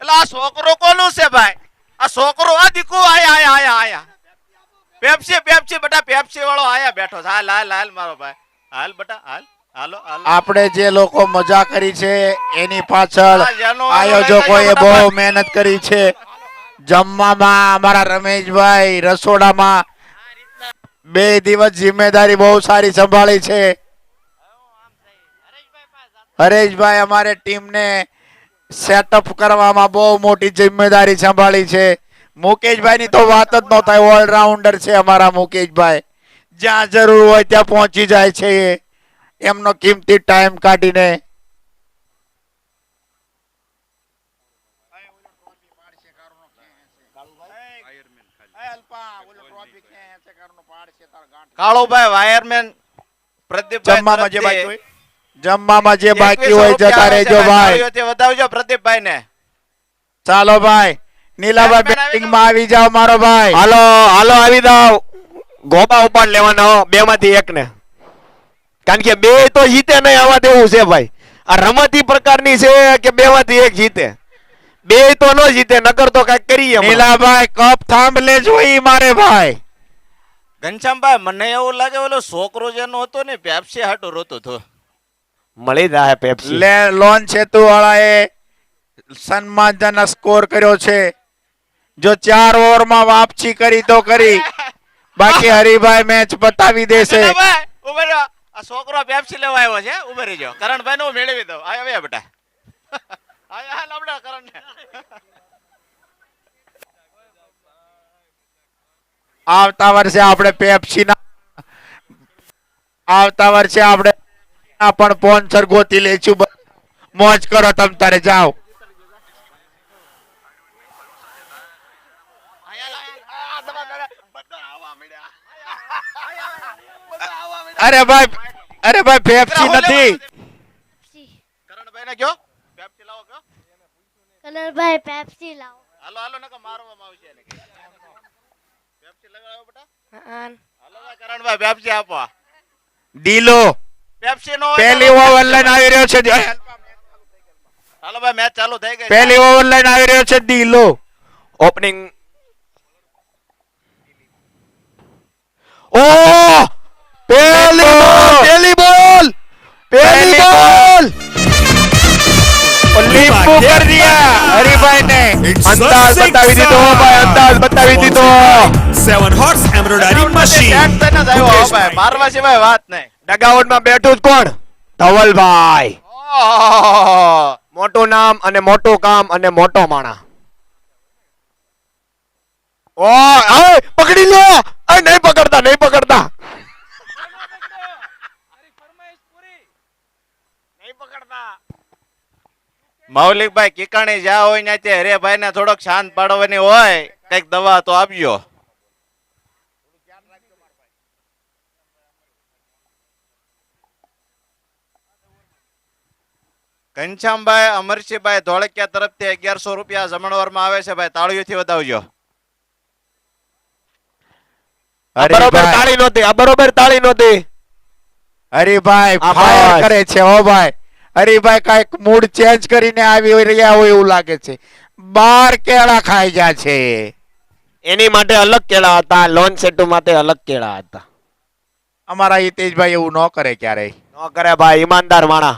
એટલે આ છોકરો કોનું છે ભાઈ? આ છોકરો આ દીકુ આયા પેપ્સી બેટા પેપ્સી વાળો આયા બેઠો છે. હાલ હાલ હાલ મારો ભાઈ, હાલ બેટા હાલ. હાલો હાલો. આપણે જે લોકો મજા કરી છે એની પાછળ આ જેનો આયોજકોએ બહુ મહેનત કરી છે. જમવામાં અમારા રમેશભાઈ રસોડામાં 2 દિવસ જિમ્મેદારી બહુ સારી સંભાળી છે. હરેશભાઈ અમારે ટીમને સેટઅપ કરવામાં બહુ મોટી જિમ્મેદારી સંભાળી છે. મુકેશભાઈ ની તો વાત જ ન થાય, ઓલરાઉન્ડર છે અમારા મુકેશભાઈ. જ્યાં જરૂર હોય ત્યાં પહોંચી જાય છે એમનો કિંમતી ટાઈમ કાઢીને. કાળુભાઈ વાયરમેન જમવામાં જે બાકી પ્રદીપભાઈ હોય જમવામાં જે બાકી હોય જતા રહેજો ભાઈ. વધાવજો પ્રદીપભાઈ ને. ચાલો ભાઈ નીલાભાઈ બેટિંગ માં આવી જાઓ મારો ભાઈ. હાલો હાલો આવી જાવ. ગોપા ઉપાડ લેવાના હો, 2 માંથી 1 ને. કારણ કે 2 તો જીતે નહીં, આવા તેવું છે ભાઈ. આ રમત ઈ પ્રકારની છે કે 2 માંથી 1 જીતે. 2 તો ન જીતે, નકર તો કઈક કરીએ. નીલાભાઈ કપ થાંભલે જોઈ મારે ભાઈ. ઘનશ્યામભાઈ મને એવું લાગે ઓલો છોકરો જેનો હતો ને પેપ્સી હાટું રોતું હતું. મળી જાય પેપ્સી. લે લોન સેતુ વાળાએ સન્માનજનક સ્કોર કર્યો છે. જો 4 ઓવરમાં વાપસી કરી તો કરી, બાકી હરિભાઈ મેચ બતાવી દેશે. ભાઈ ઉભો રહ્યો. આ છોકરો પેપ્સી લેવા આવ્યો છે, ઉભો રહેજો. કરણભાઈ નું મેળવી દઉં. આવ્યા બેટા. હાલ આપણે કરણને. આવતા વર્ષે આપણે પણ સ્પોન્સર ગોતી લેશું. મોજ કરો તમ તારે, જાઓ. અરે ભાઈ પેપ્સી નથી. કરણભાઈ ને કયો પેપ્સી લાવો કયો. કલરભાઈ પેપ્સી લાવો. હાલો હાલો નકર મારવામાં આવશે એને. પેપ્સી લગાવો બેટા. હાલો ભાઈ કરણભાઈ પેપ્સી આપો. ડીલો પેપ્સી નો પહેલી ઓવર લઈને આવી રહ્યો છે. હાલો ભાઈ મેચ ચાલુ થઈ ગઈ. પહેલી ઓવર લઈને આવી રહ્યો છે ડીલો. ઓપનિંગ. ઓ પહેલી બોલ લીંબુ કરી દિયા હરિભાઈ ને. અંદાજ બતાવી દીધો ભાઈ, અંદાજ બતાવી દીધો. 7 horse embroidery machine. મારવા સિવાય વાત નહીં. ડગાઉટમાં બેઠું જ કોણ? ધવલભાઈ. ઓહો. મોટું નામ અને મોટું કામ અને મોટો માણા. ઓ એ પકડી લો. એ નહીં પકડતા. મૌલિકભાઈ કિકાણી જ્યાં હોય ને ત્યાં હરેભાઈ ને થોડોક શાંત પાડવાની હોય, કઈક દવા તો આપજો. ઘનશ્યામભાઈ અમરસિંહભાઈ ધોળકિયા તરફથી 1100 રૂપિયા જમણવારમાં આવે છે ભાઈ, તાળીઓથી વધાવજો. બરોબર તાળી નહોતી. હરિભાઈ આ ફાયર બસ. કરે છે. હો ભાઈ, હરિભાઈ કઈક મૂડ ચેન્જ કરીને આવી રહ્યા હોય એવું લાગે છે. 12 કેળા ખાઈ ગયા છે. એની માટે અલગ કેળા હતા, લોન સેટુ માટે અલગ કેળા હતા. અમારા હિતેશભાઈ એવું ન કરે ક્યારેય. ન કરે ભાઈ, ઈમાનદાર માણા.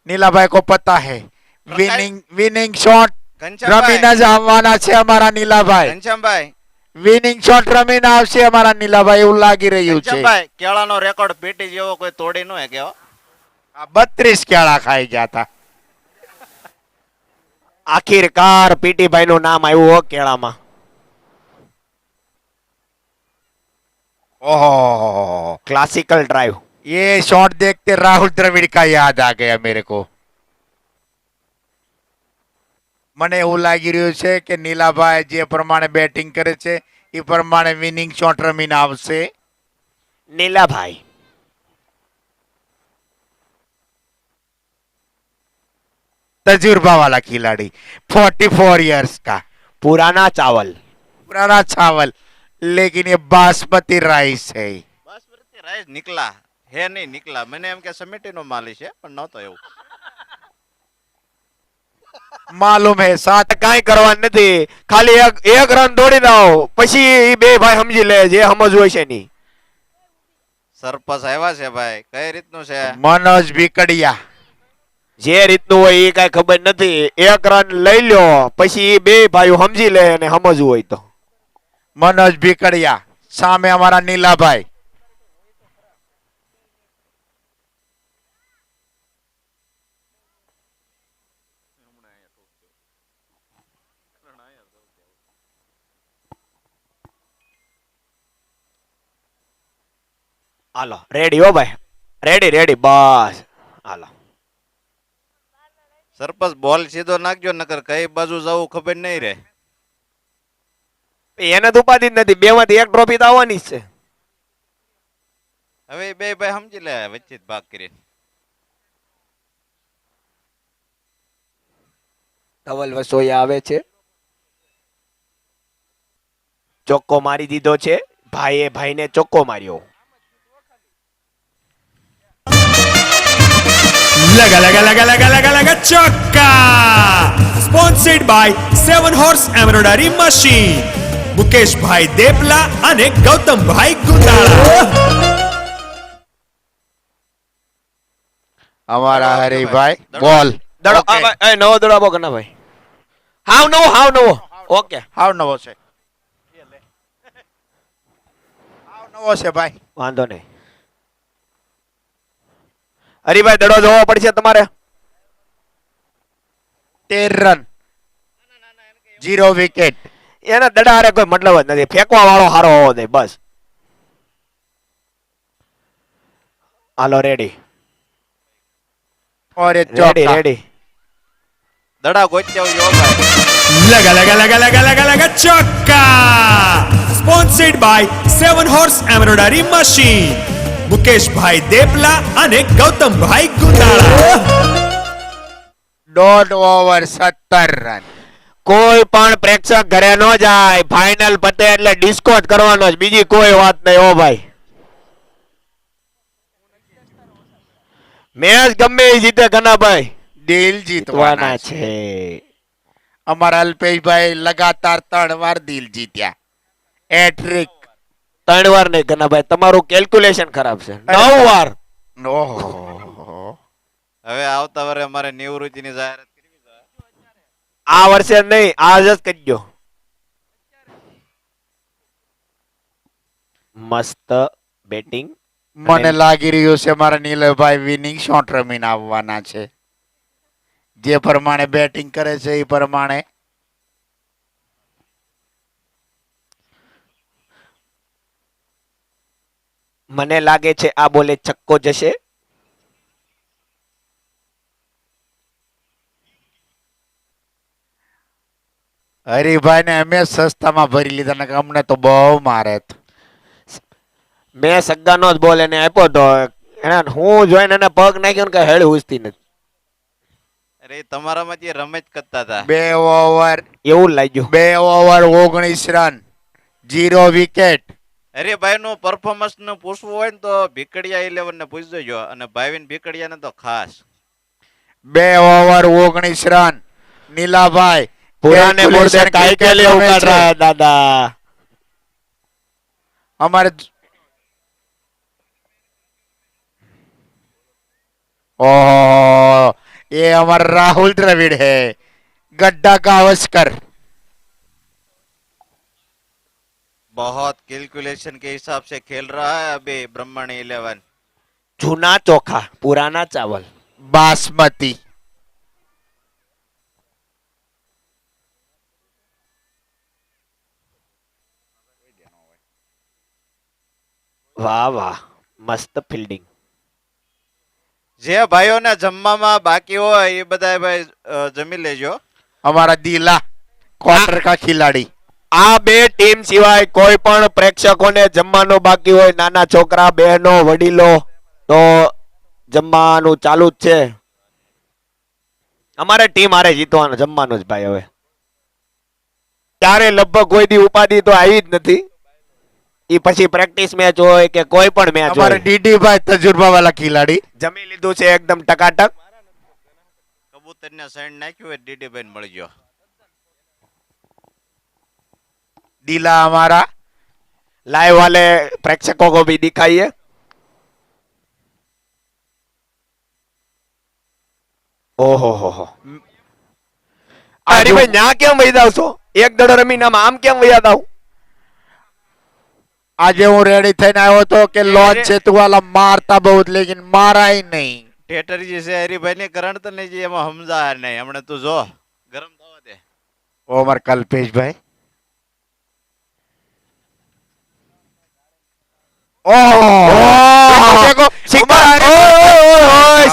नीलाभाई को पता है विनिंग शॉट रमीना જમવાના છે અમારા નીલાભાઈ. ઘનશ્યામભાઈ વિનિંગ શોટ રમીને આવશે અમારા નીલાભાઈ એવું લાગી રહ્યું છે. ઘનશ્યામભાઈ કેળાનો રેકોર્ડ પેટી જેવો કોઈ તોડી ન હકે હો. 32 કેળા ખાઈ ગયા હતા. આખિરકાર પીટીભાઈ નું નામ આવ્યું હો કેળામાં. ओह क्लासिकल ड्राइव. ये शॉट देखते राहुल द्रविड़ का याद आ गया मेरे को. મને એવું લાગી રહ્યું છે કે નીલાભાઈ જે પ્રમાણે બેટિંગ કરે છે એ પ્રમાણે વિનિંગ શોટ રમીને આવશે. नीलाभाई. तजुर्बा वाला खिलाड़ी 44 इयर्स का पुराना चावल. पुराना चावल लेकिन ये बासमती राइस है. બાસમતી રાઈસ નીકળા હે નહીં નીકળા. મને એમ કે સમિતિ નો માલી છે પણ નહોતો એવું. मालूम है साथ કાંઈ કરવાનું નથી, ખાલી એક રન દોડી દો પછી ઈ બે ભાઈ સમજી લે જે સમજવું હોય છે ની. સરપંચ આવ્યા છે ભાઈ, કઈ રીતનું છે? मनोज बिकड़िया જે રીતનું હોય એ કઈ ખબર નથી. એક રન લઈ લ્યો પછી ઈ બે ભાઈઓ સમજી લે અને સમજવું હોય તો. मनोज बिकड़िया सामे हमारा नीलाभाई. હાલો રેડી હો ભાઈ, રેડી રેડી બસ. હાલો સરપંચ બોલ સીધો નાખજો નકર કઈ બાજુ જવું ખબર નહીં રે. એને તો ઉપાધિ જ નથી, બે માંથી એક ટ્રોફી તો આવવાની જ છે. હવે એ બે ભાઈ સમજી લે વચ્ચે જ ભાગ કરીને. ધવલ વસોયા આવે છે, ચોક્કો મારી દીધો છે. ભાઈએ ભાઈને ચોક્કો માર્યો. लगा लगा लगा लगा लगा लगा चौका sponsored by 7 horse embroidery machine મુકેશભાઈ દેપલા અને ગૌતમભાઈ ગુંદાળા. અમારા હરીભાઈ બોલ. દડો Okay. આ ભાઈ, એ નવો દડો આપો કના ભાઈ. હાવ નવો. ઓકે, હાવ નવો છે. હાવ નવો છે ભાઈ. વાંધો નહીં. હરીભાઈ દડો જોવો પડશે તમારે. 13 રન 0 વિકેટ. એના દડા હારે કોઈ મતલબ જ નથી. ફેંકવા વાળો હારો હોવો જોઈએ બસ. હાલો રેડી और ये રેડી चौका. રેડી. દડા ગોત્યા આવજો ભાઈ. લગા લગા લગા લગા લગા લગા ચૌકા sponsored by 7 horse embroidery machine મુકેશભાઈ દેપલા અને ગૌતમભાઈ ગુંદાળા. 1.5 over 17 run. કોઈ પણ પ્રેક્ષક ઘરે ન જાય. ફાઇનલ પતે એટલે ડિસ્કો જ કરવાનો છે, બીજી કોઈ વાત નહીં. ઓ ભાઈ, મેચ ગમે એ જીતે કનાભાઈ, દિલ જીતવાના જીતવાના છે. છે. અમારા અલ્પેશભાઈ લગાતાર 3 વાર દિલ જીત્યા. હેટ્રિક. 3 વાર નહીં કનાભાઈ, તમારું કેલ્ક્યુલેશન ખરાબ છે. 9 વાર. ઓહો. હવે આવતા વર્ષે અમારે નિવૃત્તિની જાહેરાત કરવી છે. આ વર્ષે નહીં, આજ જ કરજો. મસ્ત બેટિંગ. મને લાગી રહ્યું છે મારા નીલભાઈ વિનિંગ શોટ રમીને આવવાના છે. જે પ્રમાણે બેટિંગ કરે છે એ પ્રમાણે મને લાગે છે આ બોલે છક્કો જશે. હરિભાઈ ને અમે સસ્તામાં ભરી લીધા ને અમને તો બહુ મારે છે. મેં સગ્ગાનો જ બોલ એને આપ્યો તો એને હું જોઈને એને પગ નાખ્યો ને કઈ હેડ ઉસતી નથી. અરે તમારામાંથી રમત કરતા હતા. 2 ઓવર એવું લાગ્યું. 2 ઓવર 19 રન 0 વિકેટ. અરે ભાઈ નું પરફોર્મન્સ નું પૂછવું હોય ને તો ભીકડિયા 11 ને પૂછી દેજો અને ભાવિન ભીકડિયા ને તો ખાસ. 2 ઓવર 19 રન. નીલાભાઈ પુરાને મોરદે calculation કાઈ કે cricket લે રમે ઉકાળ છે. રહ્યા દાદા. हमारे ओह ये हमारा राहुल द्रविड़ है. गड्ढा गावस्कर. बहुत कैलकुलेशन के हिसाब से खेल रहा है अभी ब्रह्मणी 11. જૂના ચોખા પુરાના ચાવલ. बासमती. વાહ વાહ, મસ્ત ફિલ્ડિંગ. જે ભાઈઓને જમવામાં બાકી હોય એ બધા ભાઈ જમી લેજો. हमारा दिला क्वार्टर का खिलाड़ी. આ બે ટીમ સિવાય કોઈ પણ પ્રેક્ષકોને જમવાનું બાકી હોય, નાના છોકરા, બહેનો, વડીલો, તો જમવાનું ચાલુ જ છે. અમારે ટીમ હારે જીતવાનું, જમવાનું જ ભાઈ. હવે ત્યારે લગભગ કોઈ દી ઉપાધિ તો આવી જ નથી. ઈ પછી પ્રેક્ટિસ મેચ હોય કે કોઈ પણ મેચ हमारे હોય, डीडी भाई तजुर्बा वाला खिलाड़ी. જમી લીધું છે એકદમ ટકાટક. કબૂતર ને સાઈડ નાખ્યું હોય ડીડી ભાઈ મળી ગયો. दिला हमारा लाइव वाले प्रेक्षकों को भी दिखाइए. ओहो हो. अरे भाई न्या કેમ વહી જાવ છો? એક દડો રમીને આમ કેમ વહ્યા જાવ? आज हूँ रेडी થઈને આવ્યો તો કે લોન સેતુ वाला मारता बहुत लेकिन मारा ही नहीं. ઠેઠરજી છે હરિભાઈ ને કરંટ તો નહીં એમાં સમજા નહીં. હમણાં તું જો ગરમ થવા દે. वो हमारे कल्पेश भाई. देखो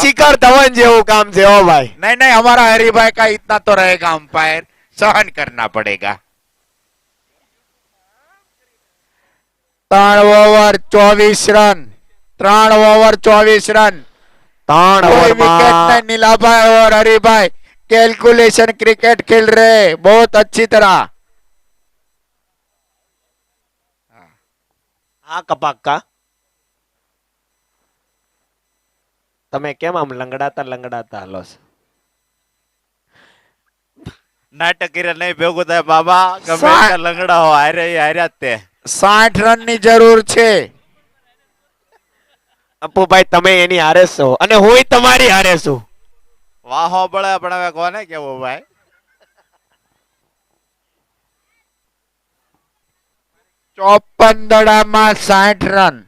શિખર ધવન જેવું કામ છે ઓ ભાઈ. नहीं नहीं हमारा हरिभाई का इतना तो रहेगा अंपायर सहन करना पड़ेगा. 3 ओवर 24 रन. 3 over 24 run. 3 कोई विकेट ઓવરમાં नहीं. नीलाभाई और हरिभाई कैलकुलेशन क्रिकेट खेल रहे बहुत अच्छी तरह. આ કપાકા તમે કેમ આમ લંગડાતા લંગડાતા હાલો છો? નાટક કરે નહીં ભેગું થાય બાબા. ગમે સા- ત્યાં લંગડા હો હારે ઈ હાર્યા જ તે. 60 રનની જરૂર છે. અપુભાઈ તમે એની હારે છો અને હું તમારી હારે છું. વાહો બળે પણ હવે કોને કેવું ભાઈ? ચોપન દડામાં 60 રન.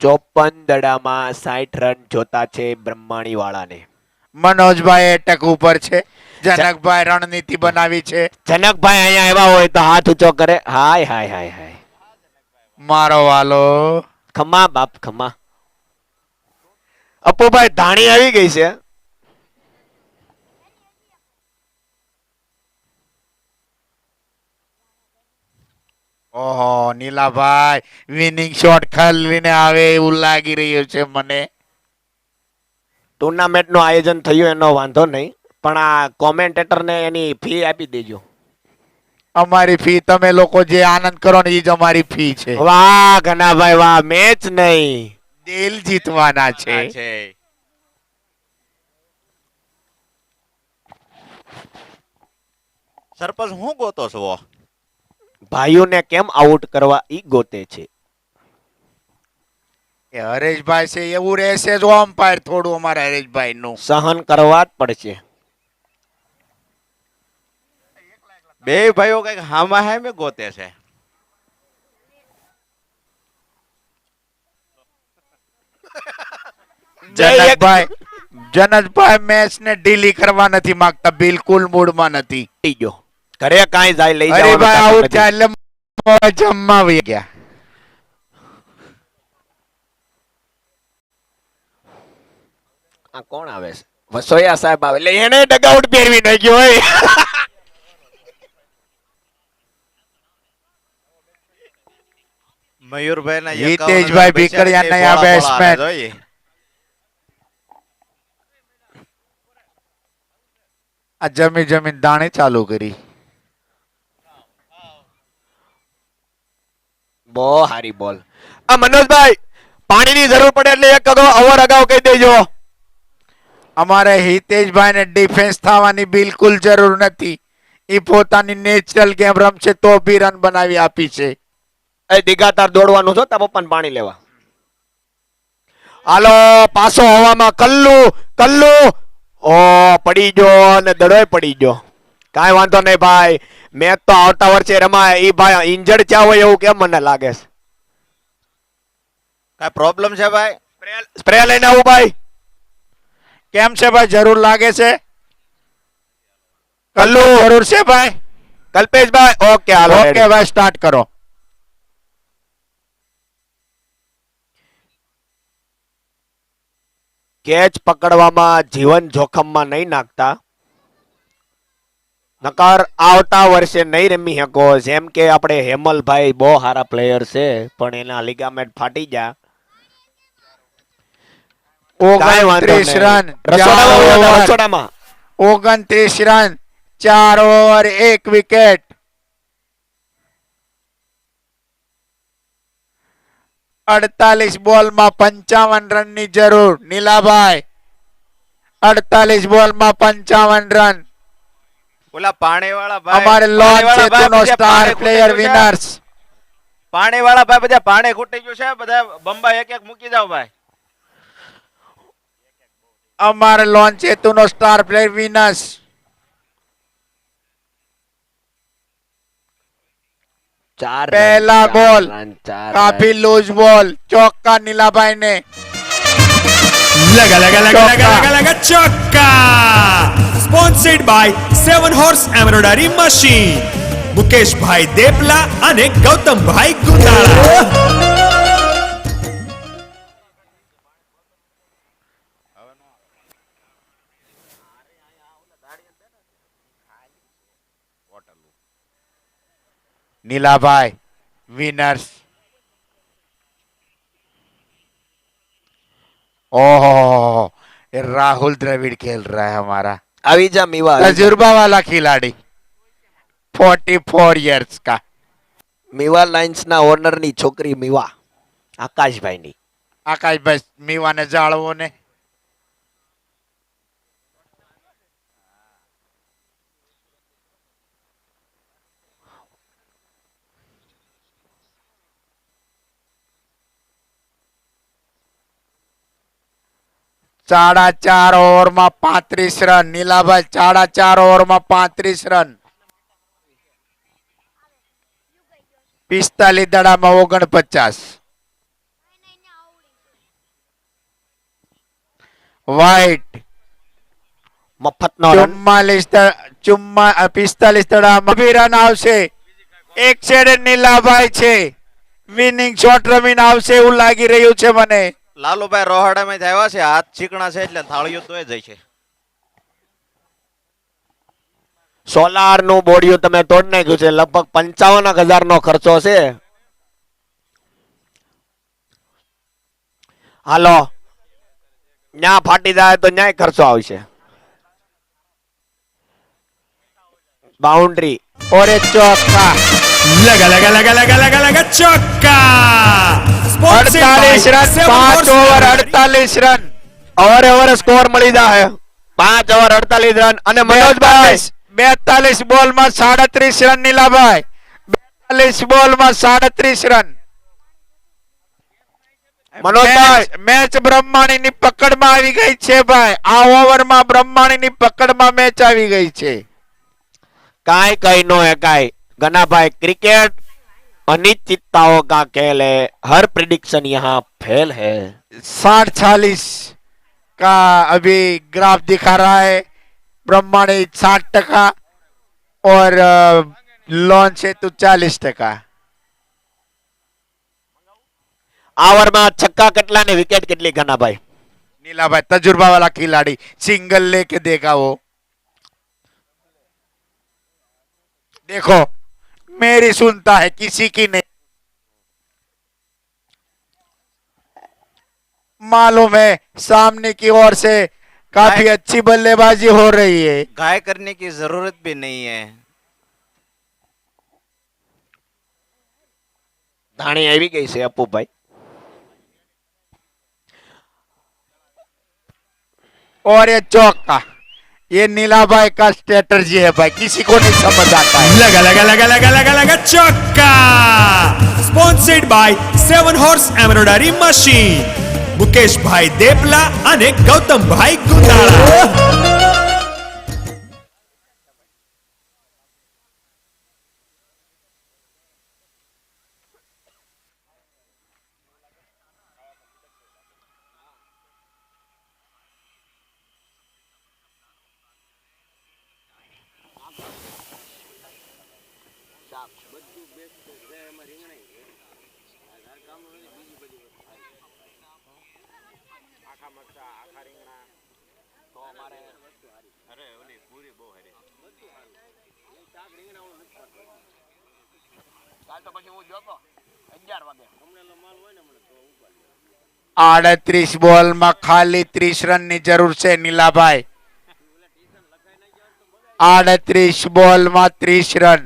54 દડામાં 60 રન જોતા છે બ્રહ્માણી વાળાને. મનોજભાઈ એટક ઉપર છે. જનકભાઈ રણનીતિ બનાવી છે. જનકભાઈ અહીંયા આવ્યા હોય તો હાથ ઊંચો કરે. હાય હાય હાય હાય. મારો વાલો ખમા બાપ ખમા. અપુભાઈ ધાણી આવી ગઈ છે. ઓહો નીલાભાઈ વિનિંગ શોટ ખલવીને આવે એવું લાગી રહ્યું છે મને. ટુર્નામેન્ટ નું આયોજન થયું એનો વાંધો નહીં, પણ આ કોમેન્ટેટર ને એની ફી આપી દેજો. અમારી ફી તમે લોકો જે આનંદ કરો ને એ જ અમારી ફી છે. વાહ ઘનાભાઈ વાહ, મેચ નહીં દિલ જીતવાના છે. છે. સરપંચ હું ગોતો છો? ભાઈઓને કેમ આઉટ કરવા ઈ ગોતે છે. એ હરેશભાઈ છે એવું રહેશે જો અમ્પાયર થોડું અમારા હરેશભાઈ નું. સહન કરવા જ પડશે. બે ભાઈઓ કઈક હામા હામે ગોતે છે. જનકભાઈ મેચ ને ડીલી કરવા નથી માંગતા, બિલકુલ મૂડમાં નથી. લઈ ગયો ઘરે કાંઈ જાય લઈ હરિભાઈ જવાનું આઉટ થયા એટલે જમવા વહી ગયા. આ કોણ આવે છે? વસોયા સાહેબ આવે એટલે એને ડગઆઉટ પહેરવી નાખ્યો હોય. મયુરભાઈ ના હિતેશભાઈ ભીકરિયા નયા બેટ્સમેન. આ જમીન દાણે ચાલુ કરી. બહુ હારી બોલ. આ મનોજભાઈ પાણીની જરૂર પડે એટલે એક ઓવર અગાઉ કહી દેજો. અમારે હિતેશભાઈ ને ડિફેન્સ થવાની બિલકુલ જરૂર નથી. એ પોતાની નેચરલ ગેમ રમશે તો બી રન બનાવી આપી છે. એ દિગાતાર દોડવાનું છો તાર પપ્પાને પાણી લેવા. હાલો પાછો હવામાં કલ્લુ કલ્લુ. ઓ પડી ગયો ને દડોય પડી ગયો. કાંઈ વાંધો નહીં ભાઈ, મેચ તો આવતા વર્ષે રમાય. ઈ ભાઈ ઇન્જર્ડ ચા હોય એવું કેમ મને લાગે છે? કઈ પ્રોબ્લેમ છે ભાઈ? સ્પ્રે લઈને આવું ભાઈ. કેમ છે ભાઈ, જરૂર લાગે છે? કલ્લુ જરૂર છે ભાઈ. કલ્પેશભાઈ ઓકે હાલો ઓકે ભાઈ સ્ટાર્ટ કરો. કેચ પકડવામાં જીવન જોખમમાં નહીં નાખતા, નકર આવતા વર્ષે નહીં રમી શકો. જેમ કે આપણે હેમલભાઈ બહુ સારા પ્લેયર છે પણ એના લિગામેન્ટ ફાટી ગયા. કાંઈ વાંધો 29 નહીં. રન રસોડામાં 29 રન 4 ઓવર 1 વિકેટ. અડતાલીસ બોલમાં 55 રનની જરૂર. નીલાભાઈ 48 બોલમાં 55 રન. ઓલા પાણી વાળા ભાઈ, અમારે લોન સેતુનો સ્ટાર પ્લેયર વિનર્સ. પાણી વાળા ભાઈ બધા પાણી ખૂટી ગયું છે. બધા બંબા એક એક મૂકી જાવ ભાઈ. અમારે લોન સેતુનો સ્ટાર પ્લેયર વિનર્સ. પહેલા બોલ કાફી લૂઝ બોલ. ચોક્કા નીલાભાઈ ને. લગા લગા લગા લગા લગા લગા ચોક્કા. Sponsored by 7 horse embroidery machine, મુકેશભાઈ દેપલા અને ગૌતમભાઈ ગુંદાળા. नीलाभाई विनर्स. ओहो ये राहुल द्रविड़ खेल रहा है हमारा. આવી જા મીવા. तजुर्बा वाला खिलाड़ी 44 इयर्स का. મીવા લાઇન્સ ના ઓનર ની છોકરી મીવા, આકાશભાઈ ની. આકાશભાઈ મીવાને જાળવો ને. સાડા 4 ઓવરમાં 35 રન. નીલાભાઈ સાડા 4 ઓવરમાં 35 રન. 45 દડામાં 49. વ્હાઈટ મફતનો રન 45 દડામાં બી રન આવશે. એક છેડે નીલાભાઈ છે. વિનિંગ શોટ રમીને આવશે એવું લાગી રહ્યું છે મને. લાલુભાઈ રોહાડામાં જ આવ્યા છે, હાથ ચીકણા છે એટલે થાળીઓ તોય જાય છે. સોલાર નું બોડિયું તમે તોડ નાખ્યું છે. લગભગ 55,000 નો ખર્ચો છે. હાલો, ન્યા ફાટી જાય તો ન્યાય ખર્ચો આવશે. બાઉન્ડ્રી और एक चौका. लगा लगा लगा लगा लगा लगा चौका Sponsored by 48 run. 7 5 Horse over Embroidery. 48 run. Over score મળી જાય 5 ઓવર 48 રન. અને મનોજભાઈ 42 બોલમાં 37 રન. નીલાભાઈ 42 બોલમાં 37 રન. મનોજભાઈ મેચ બ્રહ્માણીની પકડમાં આવી ગઈ છે ભાઈ. આ ઓવરમાં બ્રહ્માણીની પકડમાં મેચ આવી ગઈ છે. કાઈ કઈ नो है काई गना भाई क्रिकेट अनिश्चितताओं का खेल है. हर प्रिडिक्शन यहाँ फेल है. 60-40 का अभी ग्राफ दिखा रहा है. ब्रह्मांडी 60% और लॉन्च है तो 40%. આ ઓવરમાં છક્કા કેટલા ને વિકેટ કેટલી ગના ભાઈ? नीला भाई तजुर्बा वाला खिलाड़ी सिंगल लेके देगा वो. देखो मेरी सुनता है किसी की नहीं. मालूम है सामने की ओर से काफी अच्छी बल्लेबाजी हो रही है. घाय करने की जरूरत भी नहीं है. ધાણી આવી ગઈ છે અપુભાઈ. और ये चौका. ये नीला भाई का स्ट्रेटजी है भाई. किसी को नहीं समझ आता है. लगा लगा लगा लगा लगा लगा चौका Sponsored by 7 Horse Embroidery Machine. Mukeshbhai Depala અને ગૌતમભાઈ ગુંદાળા. આડત્રીસ બોલમાં ખાલી 30 રનની જરૂર છે નીલાભાઈ. 38 બોલમાં 30 રન.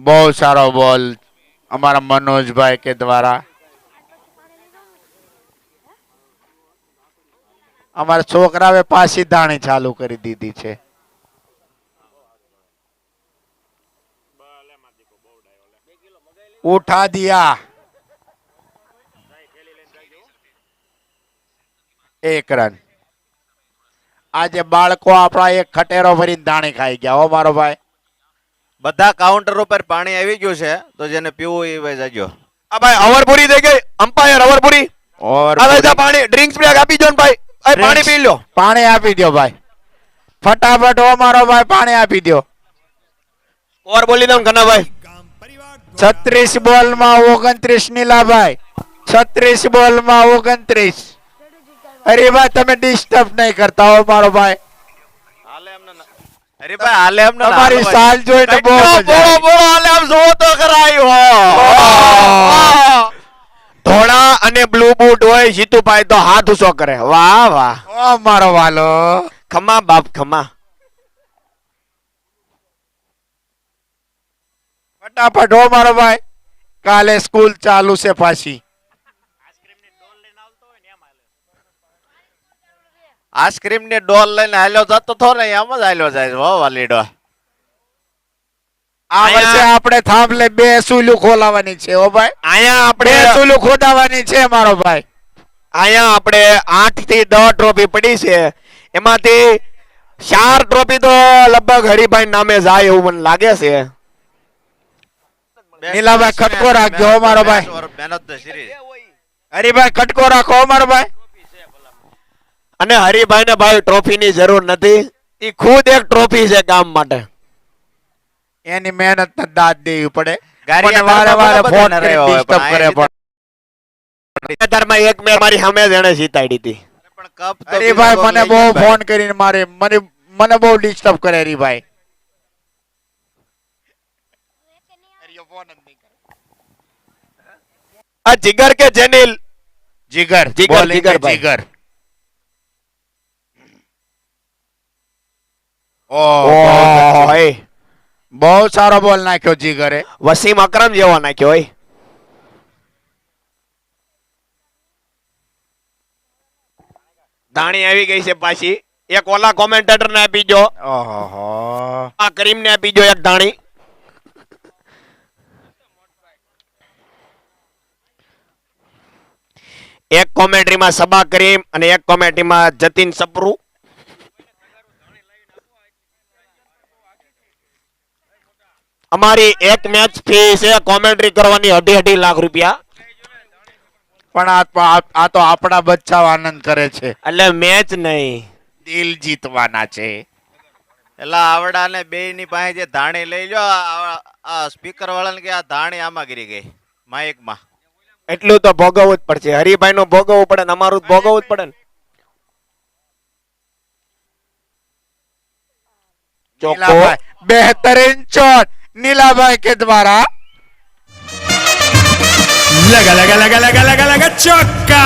બહુ સારો બોલ हमारा मनोज भाई के द्वारा. हमारे छोकरावे पासी दाणी चालू કરી દીધી છે. उठा दिया. 1 રન. આજે બાળકો આપણા એક ખટેરો ભરીને દાણી ખાઈ ગયા હો મારો ભાઈ. બધા કાઉન્ટર ઉપર પાણી આવી ગયું છે, તો જેને પીવું એ ભાઈ જાજો. આ ભાઈ ઓવર પૂરી થઈ ગઈ. અમ્પાયર ઓવર પૂરી. और હવે જા પાણી ડ્રિંક્સ બ્રેક આપી દો ને ભાઈ. આ પાણી પી લો. પાણી આપી દો ભાઈ. ફટાફટ હો મારો ભાઈ પાણી આપી દો. ઓવર બોલી દો ને ઘના ભાઈ. 36 બોલમાં 29 નીલાભાઈ. 36 બોલમાં 29. અરે ભાઈ તમે ડિસ્ટર્બ નહીં કરતા હો મારો ભાઈ. અરે ભાઈ હાલે એમને ના, તમારી હાલો સાલ જોઈને બહુ મજા બોલો આવી. બોલો હાલે આમ જોવો તો કરાયો હો. ધોળા અને બ્લુ બૂટ હોય જીતુભાઈ તો હાથ ઊંચો કરે. વાહ વાહ. ઓ મારો વાલો. ખમા બાપ ખમા. ફટાફટ હો મારો ભાઈ, કાલે સ્કૂલ ચાલુ છે પાછી. આઈસ્ક્રીમ ની ડોલ લઈને હાલ્યો જતો થો ને એમ જ હાલ્યો જાય હો વાલીડો. આ વર્ષે આપણે થાંભલે 2 સુલું ખોલાવાની છે હો ભાઈ. અહીંયા 2 આપણે સુલું ખોદાવાની છે મારો ભાઈ. અહીંયા આપણે 8 થી 10 ટ્રોફી પડી છે, એમાંથી 4 ટ્રોફી તો લગભગ હરિભાઈ નામે જાય એવું મને લાગે છે. નીલાભાઈ ખટકો રાખજો હો મારો ભાઈ. મહેનત ધ સિરીઝ. હરિભાઈ ખટકો રાખો હો મારો ભાઈ. અને હરિભાઈ ને ભાઈ ટ્રોફી ની જરૂર નથી, એ ખુદ એક ટ્રોફી છે કામ માટે. એની મહેનત ને દાદ દેવી પડે. ગારિયા મને વારે વારે બધા ફોન ન કરી રહ્યા હોય, disturb પણ કરે આ પણ. તારમાં એક મેચ મારી સામે જ એને જીતાડી હતી. પણ કપ તો હરિભાઈ બીજો મને લઈ બહુ ગયો ભાઈ. ફોન કરીને મને બહુ ડિસ્ટર્બ કરે હરિભાઈ. આ જીગર કે જેનિલ? જીગર જીગર, bowling જીગર में भाई. જીગર. ઓહ, એ બહુ સારો બોલ નાખ્યો જીગરે. વસીમ અકરમ જેવો નાખ્યો હોય. ધાણી આવી ગઈ છે પાછી. એક ઓલા કોમેન્ટેટર ને આપી જો, ઓહો આ કરીમ ને આપી જો એક ધાણી. એક કોમેન્ટ્રીમાં સબા કરીમ અને એક કોમેન્ટ્રીમાં જતીન સપરુ. અમારી એક મેચ ફી છે કોમેન્ટ્રી કરવાની 2.5 લાખ રૂપિયા. પણ આ તો આપણા બચ્ચાઓ આનંદ કરે છે. એટલે મેચ નહીં, દિલ જીતવાના છે. એલા આવડા ને બે ની પાસે જે ધાણી લઈ લો, આ સ્પીકર વાળાને કે આ ધાણી આમાં ગીરી ગઈ માઇક માં. એટલું તો ભોગવવું જ પડશે. હરિભાઈ નું ભોગવવું પડે ને અમારું જ ભોગવવું જ પડે ને. ચોખ્ખો नीलाभाई बेहतरीन शॉट नीलाभाई के द्वारा. लगा लगा लगा लगा लगा लगा चौका.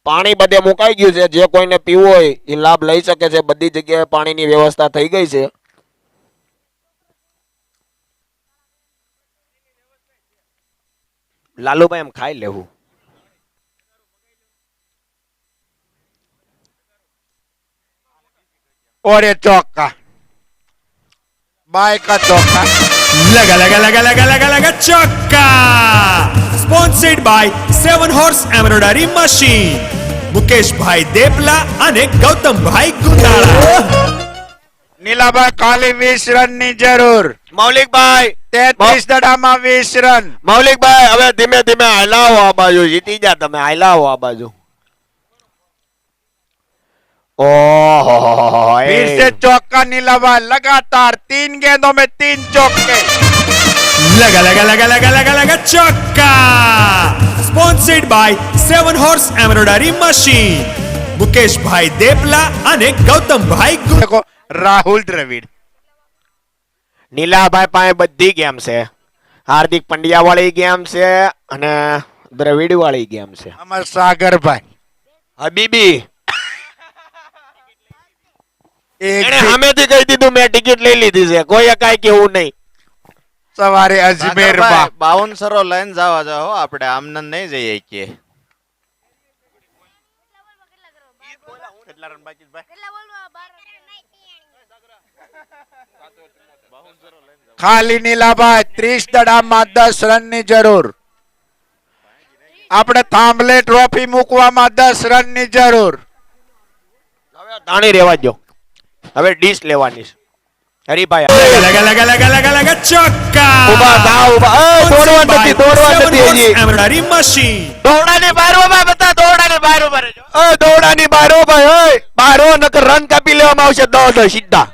પાણી બધે મુકાઈ ગયું છે. જે કોઈને પીવું હોય એ લાભ લઈ શકે છે. બધી જગ્યાએ પાણીની વ્યવસ્થા થઈ ગઈ છે. લાલુભાઈ એમ ખાઈ લેવું. और ये चौका बाय का चौका. लगा लगा लगा लगा लगा लगा चौका. Sponsored by 7 Horse Embroidery Machine, Mukeshbhai Depala અને ગૌતમભાઈ ગુંદાળા. नीलाभाई खाली 20 रन ની જરૂર. મૌલિકભાઈ 33 દડામાં 20 રન. મૌલિકભાઈ હવે ધીમે ધીમે હાલાવો આ બાજુ. જીતી જા તમે, હાલાવો આ બાજુ. ओह फिर से चौका नीलाभाई. लगातार 3 गेंदों में 3 चौके. लगा लगा लगा लगा लगा लगा चौका. Sponsored by 7 Horse Embroidery Machine, Mukeshbhai Depala અને ગૌતમભાઈ ગુંદાળા. देखो राहुल द्रविड़. નીલાભાઈ પાસે બધી ગેમ છે. હાર્દિક પંડ્યા વાળી ગેમ છે અને દ્રવિડ વાળી ગેમ છે. अमर सागर भाई હબીબી एक એને સામેથી કહી દીધું મેં ટિકિટ લઈ લીધી છે. કોઈ કાંઈ કેવું નહીં. सवारे अजमेर સાગરભાઈ, में બાઉન્સરો લઈને જવા જાવ હો, આપણે આમને નહીં જઈએ કે. खाली नीलाभाई 30 દડામાં 10 રન ની જરૂર. આપણે થાંભલે ટ્રોફી મૂકવામાં 10 રન ની જરૂર. હવે ધાણી રહેવા દો. હવે ડીશ લેવાની છે. હરીભાઈ લગા લગા લગા લગા લગા ચૌકા. ઉભા થાવ, ઉભા. દોડવા નથી, દોડવા નથી હજી. Embroidery machine. દોડાની બારો માં બતા, દોડાની બારો પર દોડાની બારો ભાઈ. ઓય બારો નકર રન કાપી લેવામાં આવશે. દોડ સીધા,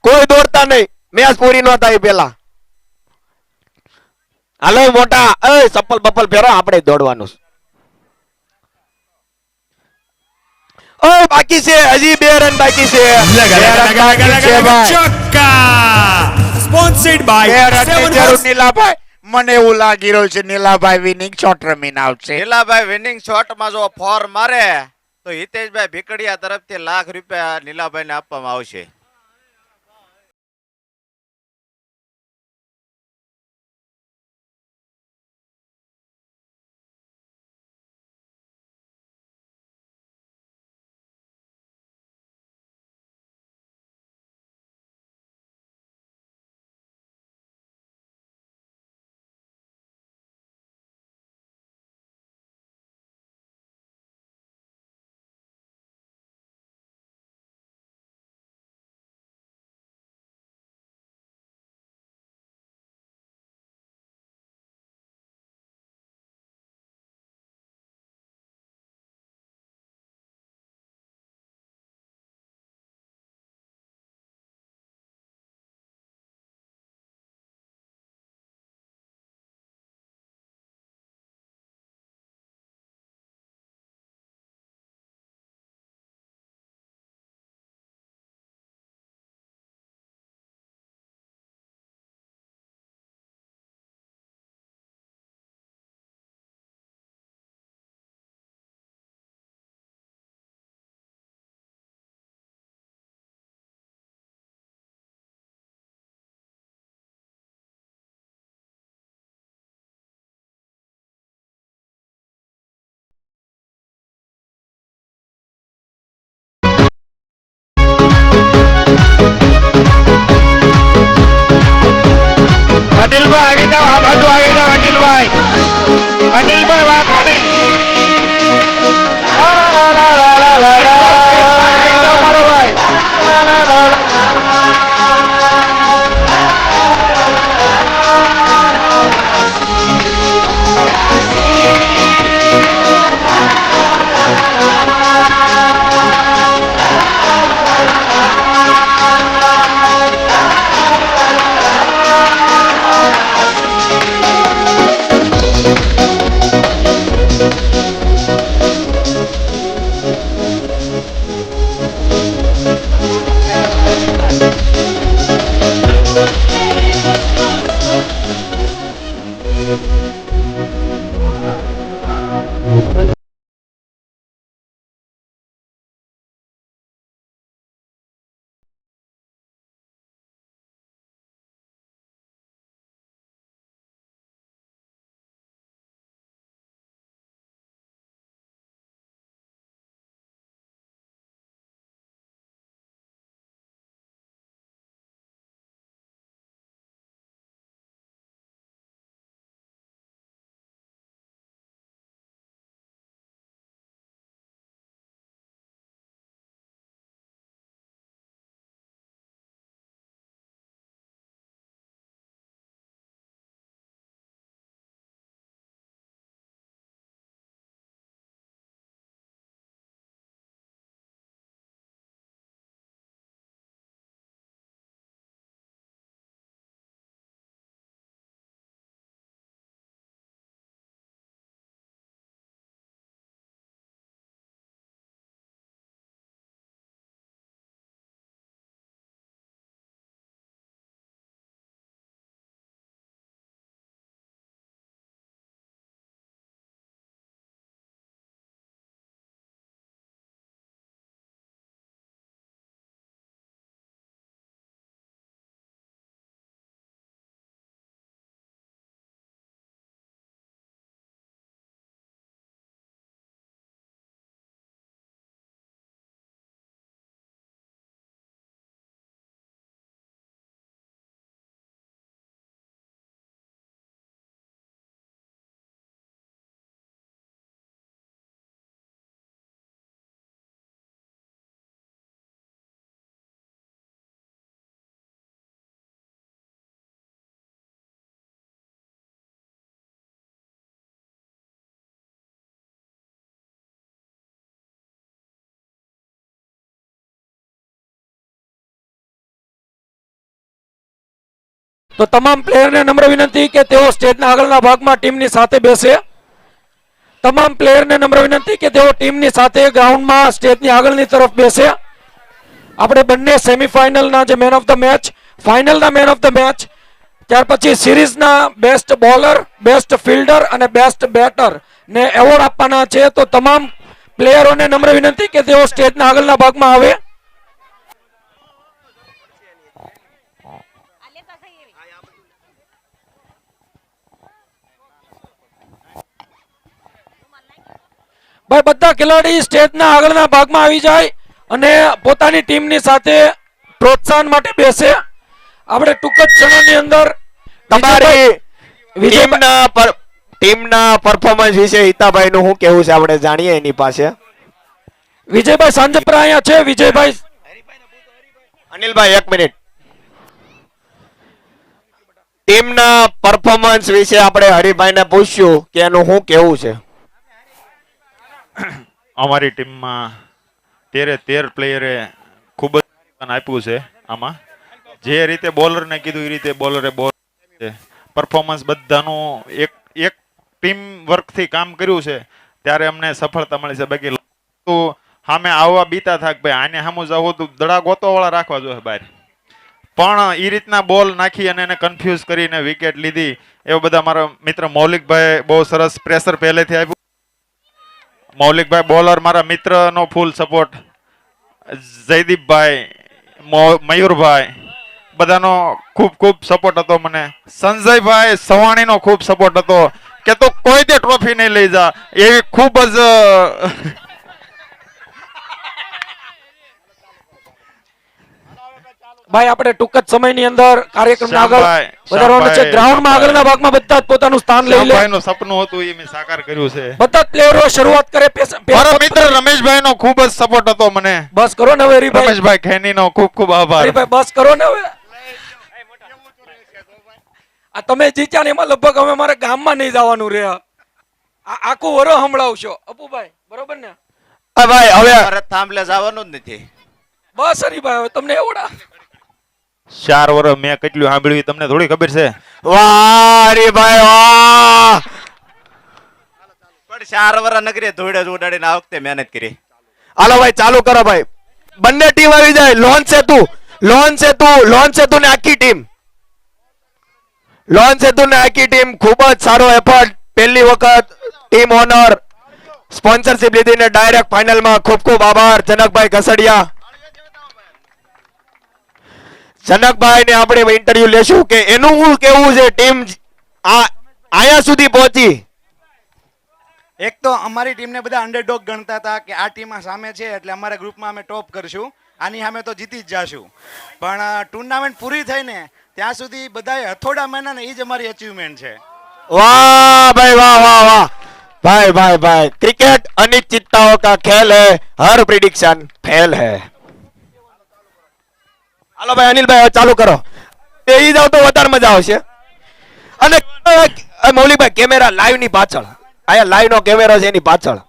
કોઈ દોડતા નહીં. મેચ પૂરી ન થાય પેલા. હાલો મોટા, એ ચપ્પલ બપ્પલ ફેરો, આપણે દોડવાનું છે. ઓ બાકી છે, હજી 2 રન બાકી છે. લગા લગા લગા લગા લગા લગા ભાઈ. ચૌકા. સ્પોન્સર્ડ બાય 7 જરૂર Horse. નીલાભાઈ. મને એવું લાગી રહ્યું છે નીલાભાઈ વિનિંગ શોટ રમીને આવશે. નીલાભાઈ વિનિંગ શોટ માં જો ફોર મારે તો હિતેશભાઈ ભીકડિયા તરફથી ₹1,00,000 નીલાભાઈને આપવામાં આવશે. અનિલભાઈ આગળ જાઓ, આ બાજુ આગળ જાઓ. અનિલભાઈ વાત કરી. મારો ભાઈ. તો તમામ પ્લેયરને નમ્ર વિનંતી કે તેઓ સ્ટેજના આગળના ભાગમાં ટીમની સાથે બેસે. તમામ પ્લેયરને નમ્ર વિનંતી કે તેઓ ટીમની સાથે ગ્રાઉન્ડમાં સ્ટેજની આગળની તરફ બેસે. આપણે બંને સેમીફાઇનલના જે મેન ઓફ ધ મેચ, ફાઇનલના મેન ઓફ ધ મેચ, ત્યાર પછી સિરીઝના બેસ્ટ બોલર, બેસ્ટ ફિલ્ડર અને બેસ્ટ બેટર ને એવોર્ડ આપવાના છે. તો તમામ પ્લેયરોને નમ્ર વિનંતી કે તેઓ સ્ટેજના આગળના ભાગમાં આવે. ભાઈ બધા ખેલાડી સ્ટેજના આગળના ભાગમાં આવી જાય અને પોતાની ટીમની સાથે પ્રોત્સાહન માટે બેસે. આપણે ટૂંક જ ક્ષણોની અંદર તમારી વિજયભાઈ ટીમના પરફોર્મન્સ વિશે હિતાભાઈ નું શું કેવું છે આપણે જાણીએ એની પાસે. વિજયભાઈ સાંજપરા અહીંયા છે. વિજયભાઈ અનિલભાઈ 1 મિનિટ. ટીમના પરફોર્મન્સ વિશે આપણે હરિભાઈને પૂછ્યું કે એનું શું કેવું છે. અમારી ટીમમાં 13 પ્લેયરે ખૂબ જ યોગદાન આપ્યું છે. આમાં જે રીતે બોલરને કીધું એ રીતે બોલરે બોલ પરફોર્મન્સ બધાનું એક ટીમ વર્કથી કામ કર્યું છે ત્યારે અમને સફળતા મળી છે. બાકી સામે આવવા બીતા થાક ભાઈ આને સામું જવું તો દડા ગોતોવાળા રાખવા જોઈએ બહાર, પણ એ રીતના બોલ નાખી અને એને કન્ફ્યુઝ કરીને વિકેટ લીધી. એવા બધા મારા મિત્ર મૌલિકભાઈ બહુ સરસ પ્રેશર પહેલેથી આપ્યું. મૌલિકભાઈ બોલર મારા મિત્રનો ફૂલ સપોર્ટ. જયદીપભાઈ, મયુરભાઈ બધાનો ખૂબ ખૂબ સપોર્ટ હતો મને. સંજયભાઈ સવાણીનો ખૂબ સપોર્ટ હતો કે તો કોઈ તે ટ્રોફી નહીં લઈ જા એવી ખૂબ જ ભાઈ આપણે ટૂંક જ સમયની અંદર કાર્યક્રમના આગળ વધારવાનો છે. ગ્રાઉન્ડમાં આગળના ભાગમાં બધા જ પોતાનું સ્થાન લઈ લે. શ્યામભાઈનું સપનું હતું એ મેં સાકાર કર્યું છે. બધા જ પ્લેયરો શરૂઆત કરે. મારા મિત્ર રમેશભાઈનો ખૂબ જ સપોર્ટ હતો મને. બસ કરો ને હવે હરિભાઈ. રમેશભાઈ ખેનીનો ખૂબ ખૂબ આભાર. હરિભાઈ બસ કરો ને હવે. આ તમે જીત્યા ને એમાં લગભગ અમે મારા ગામમાં નહીં જવાનું રે. આખું વરો સંભળાવશો અપુભાઈ, બરોબર ને? ભાઈ હવે ભારત થાંભલે જવાનું જ નથી. બસ હરિભાઈ હવે તમને એવડા 4 વર્ષ મેં કેટલું સાંભળ્યું તમને થોડી ખબર છે. વાહ હરિભાઈ વાહ. પણ 4 વર્ષ નગરી ધોળે જ ઉડાડીને આ વખતે મહેનત કરી. હાલો ભાઈ ચાલુ કરો ભાઈ. બંને ટીમ આવી જાય. લોન સેતુ ને આખી ટીમ. લોન સેતુ ને આખી ટીમ ખૂબ જ સારો એફર્ટ. પહેલી વખત ટીમ ઓનર સ્પોન્સરશિપ લીધીને ડાયરેક્ટ ફાઇનલમાં. ખૂબ ખૂબ આભાર જનકભાઈ ઘસડિયા. જનકભાઈ ને આપણે ઇન્ટરવ્યુ લેશું કે એનું શું કેવું છે ટીમ આયા સુધી પહોંચી. એક તો અમારી ટીમને બધા અંડરડોગ ગણતા હતા કે આ ટીમ સામે છે એટલે અમારા ગ્રુપમાં અમે ટોપ કરશું, આની સામે તો જીતી જ જાશું. પણ ટુર્નામેન્ટ પૂરી થઈને ત્યાં સુધી બધાએ હથોડા માન્યા ને એ જ અમારી અચીવમેન્ટ છે. વાહ ભાઈ વાહ વાહ વાહ. भाई भाई भाई क्रिकेट अनिश्चितताओं का खेल है, हर प्रिडिक्शन फेल है. હાલો ભાઈ અનિલભાઈ ચાલુ કરો. એ જાવ તો વધારે મજા આવશે. અને મૌલિકભાઈ કેમેરા લાઈવ ની પાછળ, આયા લાઈવ નો કેમેરો છે એની પાછળ.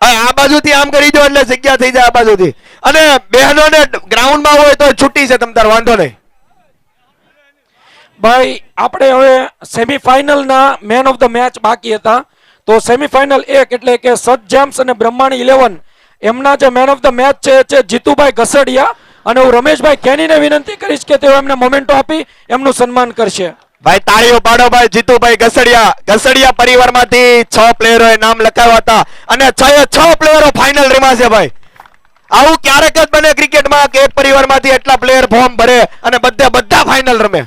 આ બાજુથી આમ કરી દો એટલે જગ્યા થઈ જાય આ બાજુથી. અને બહેનોને ગ્રાઉન્ડમાં હોય તો છૂટી છે, તમ તાર વાંધો નહીં. ભાઈ આપણે હવે સેમીફાઇનલ ના મેન ઓફ ધ મેચ બાકી હતા. તો સેમીફાઇનલ 1 એટલે કે સત જેમ્સ અને બ્રહ્માણી 11 એમના જે મેન ઓફ ધ મેચ છે જીતુભાઈ ઘસડિયા. અને હું રમેશભાઈ ખેનીને વિનંતી કરીશ કે તેઓ એમને મોમેન્ટો આપી એમનું સન્માન કરશે. ભાઈ તાળીઓ પાડો ભાઈ જીતુભાઈ ઘસડિયા. ઘસડિયા પરિવારમાંથી 6 પ્લેયરોએ નામ લખાવ્યા હતા અને 6 પ્લેયરો ફાઇનલ રમ્યા છે ભાઈ. આવું ક્યારેક જ બને ક્રિકેટમાં કે એક પરિવારમાંથી એટલા પ્લેયર ફોર્મ ભરે અને બધા ફાઇનલ રમે.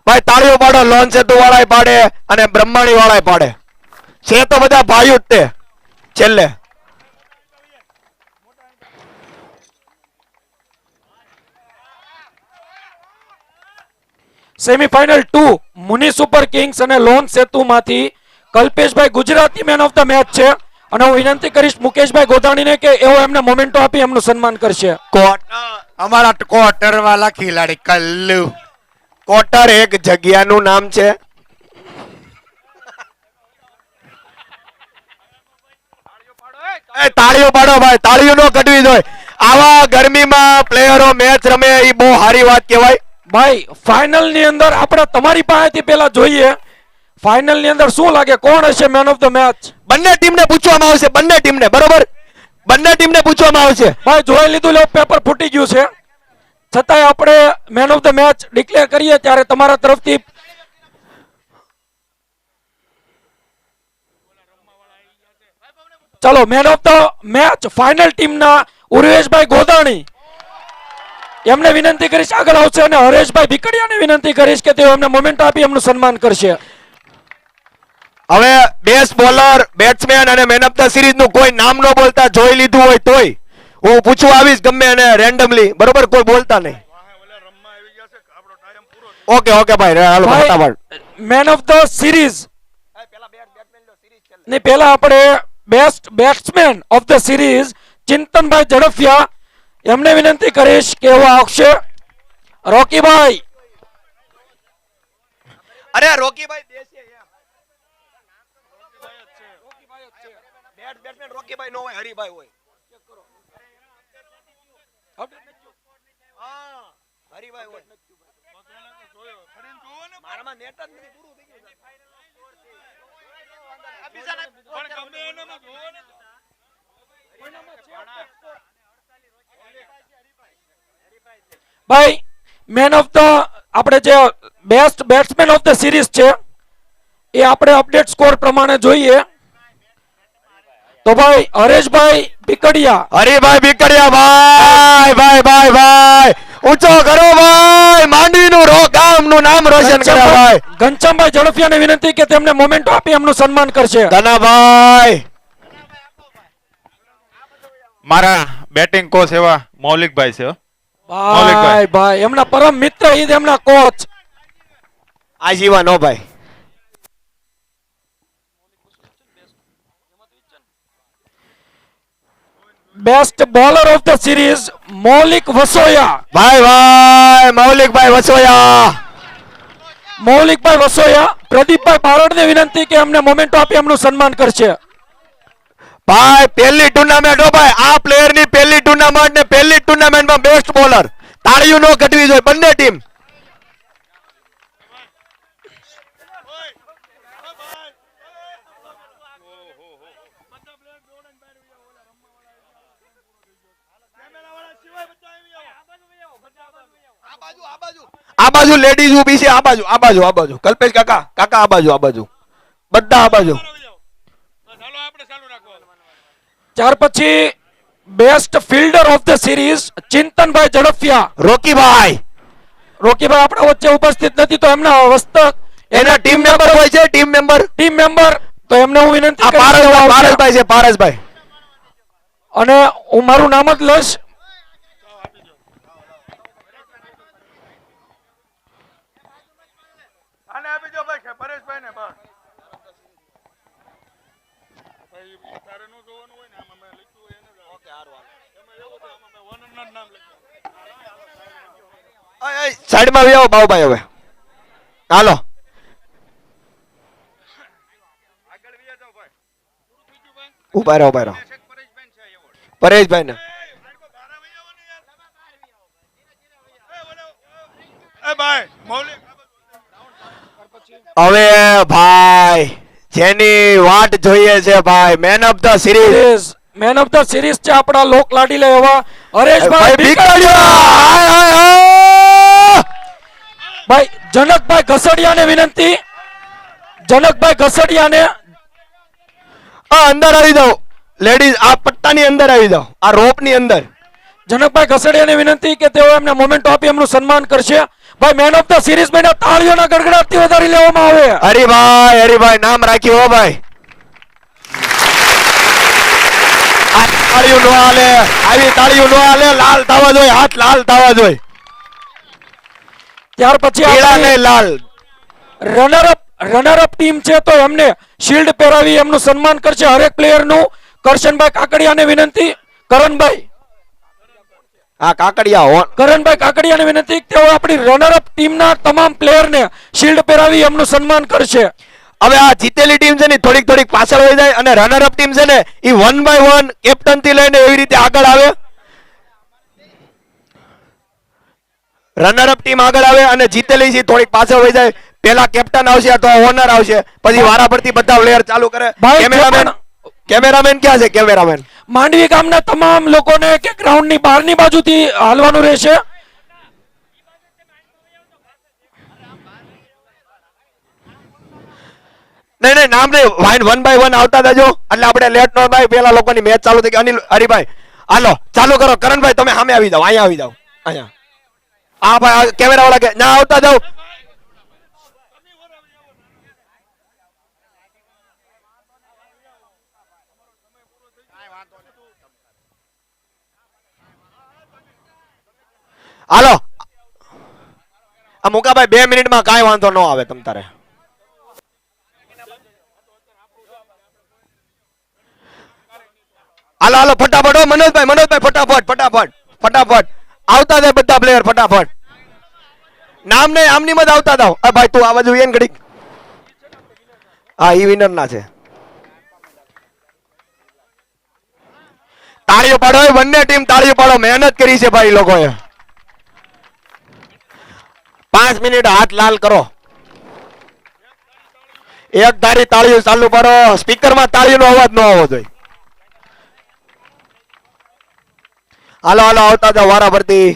ભાઈ તાળીઓ પાડો. લોન સેતુ વાળાએ પાડે અને બ્રહ્માણી વાળાએ પાડે. છે તો બધા ભાઈઓ જ તે છેલ્લે. સેમીફાઇનલ 2 મુની સુપર કિંગ્સ અને લોન સેતુ માંથી Kalpeshbhai Gujarati man of the match છે. અને હું વિનંતી કરીશ મુકેશભાઈ ગોધાણીને કે એઓ એમને મોમેન્ટો આપી એમનું સન્માન કરશે. અમારા ક્વાર્ટર વાળા ખિલાડી કલ્લુ. કોટર એક જગ્યાનું નામ છે. તાળીઓ પાડો ભાઈ. તાળીઓ નો કઢવી જોઈએ. આવા ગરમીમાં પ્લેયરો મેચ રમે એ બહુ સારી વાત કહેવાય. ભાઈ ફાઇનલ ની અંદર આપણે તમારી પાસેથી પેલા જોઈએ ફાઇનલ ની અંદર શું લાગે કોણ હશે મેન ઓફ ધ મેચ? બંને ટીમને પૂછવામાં આવશે. બંને ટીમને બરોબર બંને ટીમને પૂછવામાં આવશે. ભાઈ જોઈ લીધું લે પેપર ફૂટી ગયું છે છતાંય આપણે main of the match declare કરીએ ત્યારે તમારા તરફથી ચાલો main of the match final ટીમના ઉર્વેશભાઈ ગોદાણી એમને વિનંતી કરીશ આગળ આવશે અને હરેશભાઈ ભીકડિયાને વિનંતી કરીશ કે તેઓ એમને મોમેન્ટ આપી એમનું સન્માન કરશે. હવે બેસ્ટ બોલર, બેટ્સમેન અને મેન ઓફ ધ સિરીઝ નું કોઈ નામ ન બોલતા જોઈ લીધું હોય તોય હું પૂછવા આવીશ ગમે એને રેન્ડમલી, બરોબર? કોઈ બોલતા નહીં. ઓકે ઓકે ભાઈ, હાલો ફટાફટ. મેન ઓફ ધ સિરીઝ ને પહેલા આપણે best batsman of the series Chintanbhai Zadafiya એમને વિનંતી કરીશ કે એવો આવશે. રોકીભાઈ, અરે રોકીભાઈ દેશે એમ. બેટ્સમેન રોકીભાઈ નો હોય, હરીભાઈ હોય. હરીભાઈ હોય. મારામાં નેટ જ નથી, પૂરું થઈ ગયું. ભાઈ મેન ઓફ ધ આપણે જે best batsman of the series છે એ આપણે અપડેટ સ્કોર પ્રમાણે જોઈએ તો ભાઈ હરેશભાઈ ભીકડિયા. હરીભાઈ ભીકડિયા ભાઈ ભાઈ ભાઈ ભાઈ ઊંચો કરો ભાઈ, માંડવીનું ગામનું નામ રોશન કરો ભાઈ. ઘનશ્યામભાઈ ઝડફિયાને વિનંતી કે તેમને મોમેન્ટો આપી એમનું સન્માન કરશે. ધનાભાઈ, મારા બેટિંગ કોચ એવા મૌલિકભાઈ છે હો. ભાઈ ભાઈ એમના પરમ મિત્ર ઈદ એમના કોચ. આજીવા નો ભાઈ. Best bowler of the series Maulik Vasoya. ભાઈ ભાઈ મૌલિકભાઈ વસોયા. મૌલિકભાઈ વસોયા પ્રદીપભાઈ બારડને વિનંતી કે એમને મોમેન્ટો આપી એમનું સન્માન કરશે. ભાઈ પહેલી ટુર્નામેન્ટ હો ભાઈ, આ પ્લેયર ની પહેલી ટુર્નામેન્ટ ને પહેલી ટુર્નામેન્ટમાં બેસ્ટ બોલર. તાળીઓ નો ઘટવી જોઈએ બંને ટીમ. આ બાજુ લેડીઝ ઊભી છે, આ બાજુ આ બાજુ આ બાજુ. કલ્પેશ કાકા, કાકા આ બાજુ આ બાજુ, બધા આ બાજુ. ત્યાર પછી best fielder of the series Chintanbhai Zadafiya. Rockybhai, Rockybhai આપણા વચ્ચે ઉપસ્થિત નથી તો એમના હસ્તક એના ટીમ મેમ્બર હોય છે, ટીમ મેમ્બર તો એમને હું વિનંતી આ પારસભાઈ છે, પારસભાઈ. અને હું મારું નામ જ લઈશ. સાઈડમાં આવો બાબુભાઈ. હવે હાલો. ઉભા રહો પરેશભાઈ ને. હવે ભાઈ જેની વાટ જોઈએ છે ભાઈ, main of the series. Main of the series છે આપણા લોક લાડીલા એવા હરેશભાઈ ભીકડિયા. ભાઈ જનકભાઈ ઘસડિયાને વિનંતી, જનકભાઈ ઘસડિયાને અંદર આવી જાઓ લેડીઝ, આ પટ્ટાની અંદર આવી જાઓ, આ રોપની અંદર. જનકભાઈ ઘસડિયાને વિનંતી કે તેઓ એમને મોમેન્ટો આપી એમનું સન્માન કરશે. ભાઈ મેન ઓફ ધ સિરીઝ બન્યા તાળીઓના ગડગડાટથી વધારી લેવામાં આવે. હરીભાઈ નામ રાખ્યું હો ભાઈ. આ તાળીઓ નો હાલે, આવી તાળીઓ નો હાલે, લાલ થવા જોઈએ, હાથ લાલ થવા જોઈએ. ત્યાર પછી લાલ રનર અપ ટીમ છે તો એમને શિલ્ડ પહેરાવી એમનું સન્માન કરશે હરેક પ્લેયર નું. કરશનભાઈ કાકડિયાને વિનંતી, કરણભાઈ કાકડિયાને વિનંતી તેઓ આપણી રનર અપ ટીમના તમામ પ્લેયરને શિલ્ડ પહેરાવી એમનું સન્માન કરશે. હવે આ જીતેલી ટીમ છે ને થોડીક પાછળ વહી જાય અને રનર અપ ટીમ છે ને એ 1 by 1 કેપ્ટન થી લઈને એવી રીતે આગળ આવે. રનર અપ ટીમ આગળ આવે અને જીતેલી છે થોડીક પાછળ વહી જાય. પેલા કેપ્ટન આવશે તો ઓનર આવશે, પછી વારા પરથી બધા પ્લેયર ચાલુ કરે. કેમેરામેન ક્યાં છે? કેમેરામેન માંડવી ગામના તમામ લોકોને કે ગ્રાઉન્ડ ની બહારની બાજુથી હાલવાનું રહેશે. નહીં નહીં નામ નહીં, વન બાય વન આવતા જજો એટલે આપણે લેટ ન થાય. પેલા લોકોની મેચ ચાલુ થઈ ગઈ. અનિલ હરિભાઈ હાલો ચાલુ કરો. કરણભાઈ તમે સામે આવી જાઓ, અહીંયા આવી જાઓ, અહીંયા. હા ભાઈ કેમેરા વાળા કે ના આવતા જાઓ. હાલો આ મુકાભાઈ 2 મિનિટમાં કાંઈ વાંધો ન આવે તમ તારે. હાલો હાલો ફટાફટ હો મનોજભાઈ ફટાફટ આવતા જાય બધા પ્લેયર ફટાફટ. નામ નહીં આમની મત આવતા જાવ. ભાઈ તું આ બાજુ એન ઘડીક. હા ઈ વિનર ના છે. તાળીઓ પાડો બંને ટીમ, તાળીઓ પાડો. મહેનત કરી છે ભાઈ લોકોએ. 5 મિનિટ હાથ લાલ કરો. એક ધારી તાળીઓ ચાલુ પાડો. સ્પીકરમાં તાળીનો અવાજ ન આવવો જોઈએ. હાલો હાલો આવતા જાઓ વારા ભરતી.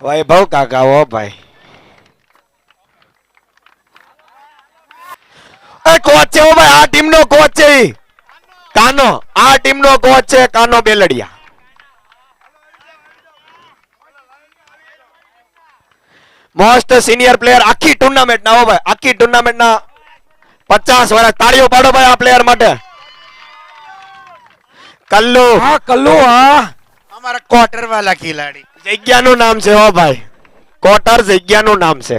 વૈભવ કાકા ઓ ભાઈ કોચ છે. ઓ ભાઈ આ ટીમ નો કોચ છે ઈ કાનો. આ ટીમ નો કોચ છે કાનો બેલડિયા. મોસ્ટ સિનિયર પ્લેયર આખી ટુર્નામેન્ટ ના. ઓ ભાઈ આખી ટુર્નામેન્ટ ના 50 વર્ષ. તાળીઓ પાડો ભાઈ આ પ્લેયર માટે. કલ્લુ. હા કલ્લુ. હા हमारा क्वार्टर वाला खिलाड़ी જગ્યાનું નામ છે. હો ભાઈ કોટર જગ્યાનું નામ છે.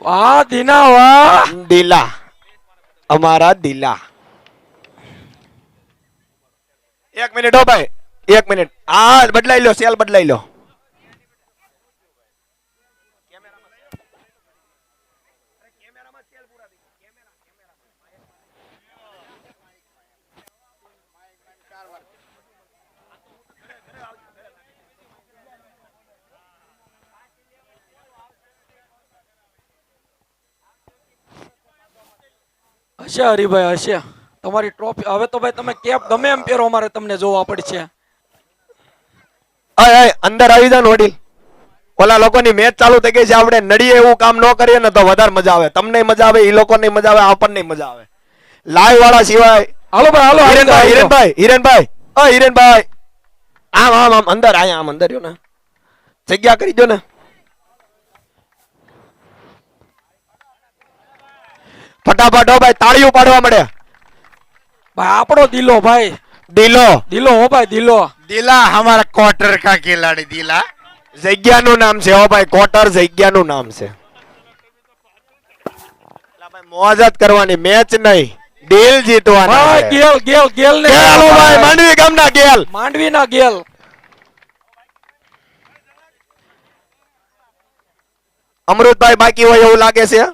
વાહ દીના વાહ. દિલા અમારા દિલા. 1 મિનિટ હો ભાઈ 1 મિનિટ. હા બદલાઈ લો, સેલ બદલાઈ લો. હશે હરિભાઈ હશે. તમારી ટ્રોફી હવે તો ભાઈ તમે કેપ ગમે એમ પહેરો અમારે તમને જોવા પડશે. અંદર આવી જાવ વડીલ. ઓલા લોકોની મેચ ચાલુ થઈ ગઈ છે. આપણે નડીએ એવું કામ ન કરીએ ને તો વધારે મજા આવે. તમને મજા આવે, ઈ લોકોને મજા આવે, આપણને મજા આવે. લાઈવ વાળા સિવાય. હાલો ભાઈ હાલો. હિરેનભાઈ આમ અંદર આયા આમ અંદર રહ્યો ને જગ્યા કરી દો ને. ફટાફટ હો ભાઈ તાળીઓ પાડવા મળે. ભાઈ આપણો દિલો ભાઈ. દિલો હો ભાઈ દિલો. दिला हमारा क्वार्टर का खिलाड़ी दिला. જગ્યાનું નામ છે. હો ભાઈ કોટર જગ્યાનું નામ છે. મોજ જ કરવાની, મેચ નહીં. દિલ જીતવાના ભાઈ છે. ગેલ ને હાલો ભાઈ માંડવી ગામના ગેલ. માંડવી ના ગેલ. અમૃતભાઈ બાકી હોય એવું લાગે છે.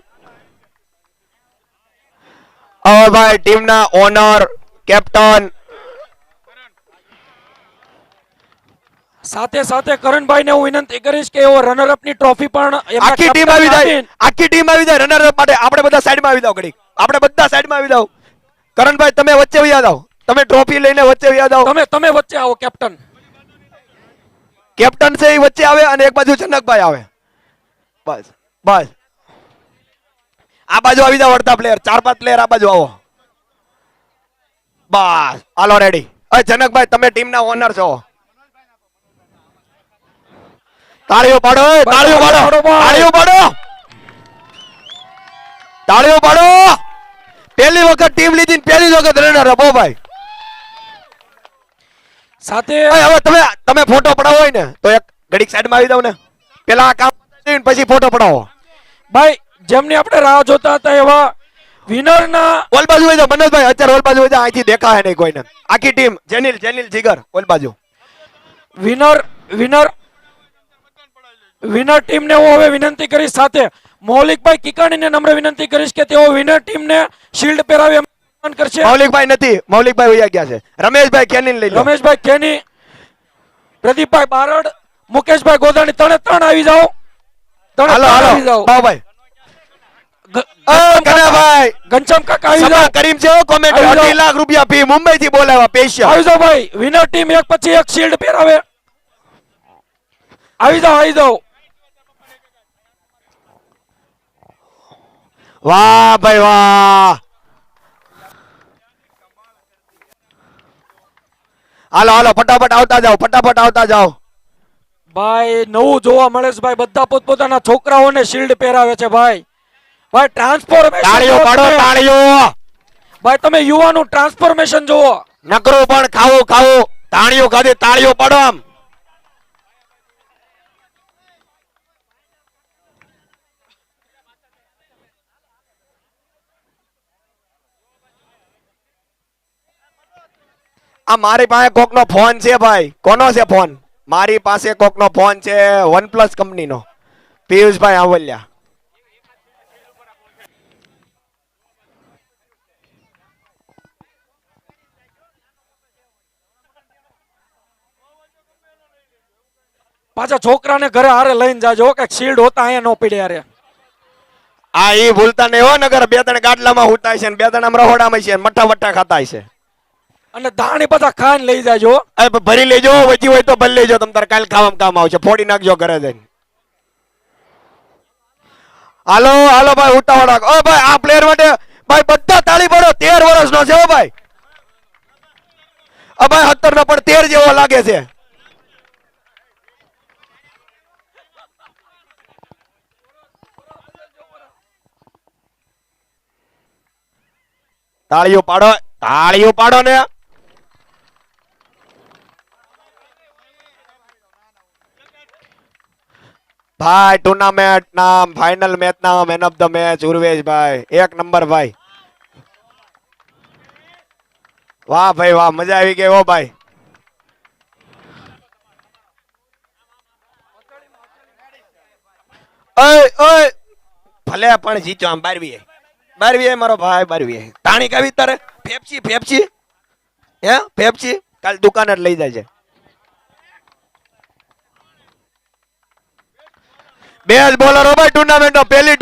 હવે ભાઈ ટીમના ઓનર કેપ્ટન સાથે સાથે કરણભાઈ ને હું વિનંતી કરીશ કે એવો રનર અપ ની ટ્રોફી પણ એમના આખી ટીમ આવી જાય. આખી ટીમ આવી જાય રનર અપ માટે. આપણે બધા સાઈડમાં આવી જાવ ઘડીક. આપણે બધા સાઈડમાં આવી જાવ. કરણભાઈ તમે વચ્ચે વયા જાવ. તમે ટ્રોફી લઈને વચ્ચે વયા જાવ. તમે વચ્ચે આવો કેપ્ટન. કેપ્ટન છે એ વચ્ચે આવે અને એક બાજુ જનકભાઈ આવે. બસ બસ આ બાજુ આવી જાવ. અડધા પ્લેયર 4-5 પ્લેયર આ બાજુ આવો. બસ હાલો રેડી. જનકભાઈ તમે ટીમના ઓનર છો. તાળીઓ પાડો. તાળીઓ પાડો. તાળીઓ પાડો. તાળીઓ પાડો. પહેલી વખત ટીમ લીધી ને પહેલી વખત રનર અપ. ભાઈ સાથે હવે તમે ફોટો પડાવો હોય ને તો એક ઘડીક સાઈડમાં આવી જાવ ને. પેલા આ કામ પછી ફોટો પડાવો. ભાઈ જેમની આપણે રાહ જોતા હતા એવા વિનર ના ઓલ બાજુ હોય મનોજભાઈ. અત્યારે ઓલ બાજુ હોય અહીંથી દેખાય નહીં કોઈને. આખી ટીમ જેનિલ જીગર ઓલ બાજુ. વિનર ટીમ ને હું હવે વિનંતી કરીશ. સાથે મૌલિકભાઈ કિકાણીને નમ્ર વિનંતી કરીશ કે તેઓ વિનર ટીમ ને શિલ્ડ પહેરાવી સન્માન કરશે. મૌલિકભાઈ નથી. મૌલિકભાઈ વયા ગયા છે. રમેશભાઈ કેની લઈ લો. રમેશભાઈ કેની, પ્રદીપભાઈ બારડ, મુકેશભાઈ ગોદાણી ત્રણે ત્રણ આવી જાઓ. હાલો હાલો ભાઈ. કનાભાઈ ઘનશ્યામ કાકા આવી જાઓ. કરીમ છે કોમેન્ટ 2 લાખ રૂપિયા ફી મુંબઈ થી બોલાવ્યા સ્પેશિયલ. આવી જાઓ ભાઈ. વિનર ટીમ એક પછી એક શિલ્ડ પહેરાવે. આવી જાઓ. વાહ ભાઈ વાહ. હાલો હાલો ફટાફટ આવતા જાઓ, ફટાફટ આવતા જાઓ. ભાઈ નવું જોવા મળે છે ભાઈ, બધા પોતપોતાના છોકરાઓને શિલ્ડ પહેરાવે છે ભાઈ. ભાઈ ટ્રાન્સફોર્મેશન તાળીઓ પાડો, તાળીઓ. ભાઈ તમે યુવાનું ટ્રાન્સફોર્મેશન જુઓ. નકરું પણ ખાવું ખાવું, તાળીઓ ખાધી, તાળીઓ પાડો આમ. આ મારી પાસે કોકનો ફોન છે ભાઈ. કોનો છે ફોન? મારી પાસે કોકનો ફોન છે, OnePlus કંપનીનો. પિયુષભાઈ આવલિયા. પાછા છોકરાને ઘરે હારે લઈને જાજો કે શિલ્ડ હોતા અહીંયા નો પીડે હારે. આ ઈ ભૂલતા નહીં હો, નગર બે ત્રણ ગાડલામાં હુતાય છે ને બે ત્રણ આમ રહોડામાં છે ને મઠ્ઠા વઠ્ઠા ખાતા છે. અને દાણી બધા ખાઈને લઈ જાજો. ભરી લેજો, વચી હોય તો ભરી લેજો. તમ તાર કાલ ખાવામાં કામ આવશે. ફોડી નાખજો ઘરે જઈને. હાલો હાલો ભાઈ, ઉતાવળ રાખો. ઓ ભાઈ આ પ્લેયર માટે ભાઈ બધા તાળી પાડો. 13 વર્ષનો છે હો ભાઈ. ભાઈ 17 નો પણ 13 જેવો લાગે છે. તાળીઓ પાડો, તાળીઓ પાડો ને. ભાઈ ટુર્નામેન્ટ ના ફાઇનલ મેચ ના man of the match Urveshbhai, 1 number ભાઈ. વાહ ભાઈ વાહ, મજા આવી ગઈ હો ભાઈ. ઓય ઓય ભલે પણ જીતો આમ 12 મારો ભાઈ 12 તાણી કાવી તારે પેપ્સી પેપ્સી હે પેપ્સી કાલ દુકાને જ લઈ જાય છે. બે જ બોલરો ભાઈ ટુર્નામેન્ટ નો. પહેલી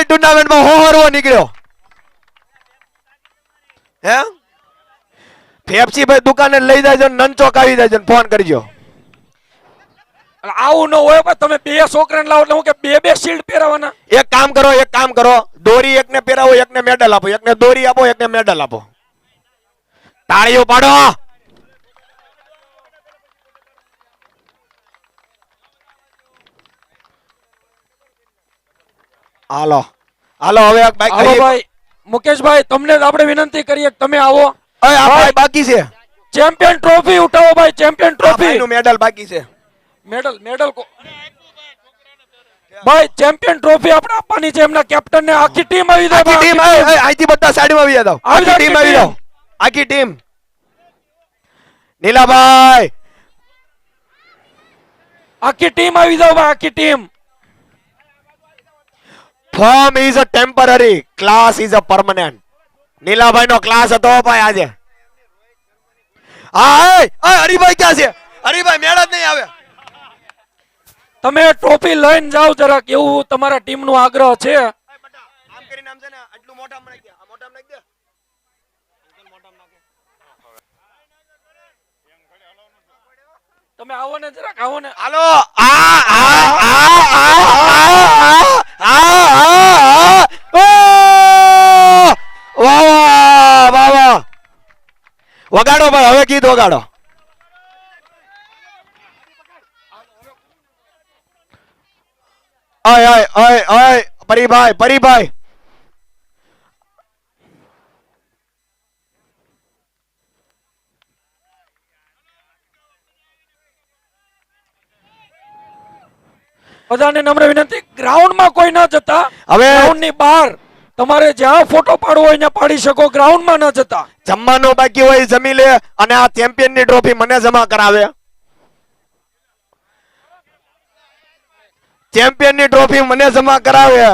ટુર્નામેન્ટમાં હોહરવો નીકળ્યો હે. પેપ્સી ભાઈ દુકાને જ લઈ જાય છે, નનચોક આવી જાય છે. ફોન કરજો. આવું ન હોય પણ તમે બે છોકરાને લાવો એટલે હું કે બે બે શિલ્ડ પહેરાવાના. એક કામ કરો દોરી એકને પહેરાવો, એકને મેડલ આપો. એકને દોરી આપો, એકને મેડલ આપો. તાળીઓ પાડો. હાલો હાલો હવે ભાઈ મુકેશભાઈ તમને આપણે વિનંતી કરીએ કે તમે આવો. ભાઈ બાકી છે ચેમ્પિયન ટ્રોફી ઉઠાવો ભાઈ. ચેમ્પિયન ટ્રોફી નું મેડલ બાકી છે. મેડલ ભાઈ ચેમ્પિયન ટ્રોફી આપણે આપવાની છે એમના કેપ્ટન ને. આખી ટીમ આવી જાય. આખી ટીમ અહીંથી બધા સાઈડમાં આવી જાવ. આખી ટીમ આવી જાવ. આખી ટીમ. નીલાભાઈ આખી ટીમ આવી જાવ ભાઈ. આખી team. Form is a temporary, class is a permanent. Nilabhai નો ક્લાસ હતો ભાઈ આજે. હા હરિભાઈ ક્યાં છે? હરિભાઈ મેળ જ નહીં આવે. તમે ટ્રોફી લઈને જાઓ જરાક, એવું તમારા ટીમ નું આગ્રહ છે. આમ કરીને આમ છે ને આટલું મોઢામાં નાખી દે. આ મોઢામાં નાખી દે. તમે આવો ને જરાક, આવો ને. હાલો. વાહ વગાડો ભાઈ, હવે ગીત વગાડો. પરીભાઈ બધાને નમ્ર વિનંતી, ગ્રાઉન્ડમાં કોઈ ન જતા. હવે ગ્રાઉન્ડ ની બહાર તમારે જ્યાં ફોટો પાડવો હોય ત્યાં પાડી શકો. ગ્રાઉન્ડમાં ન જતા. જમવાનું બાકી હોય જમી લે, અને આ ચેમ્પિયન ની ટ્રોફી મને જમા કરાવે. ચેમ્પિયન ની ટ્રોફી મને જમા કરાવે.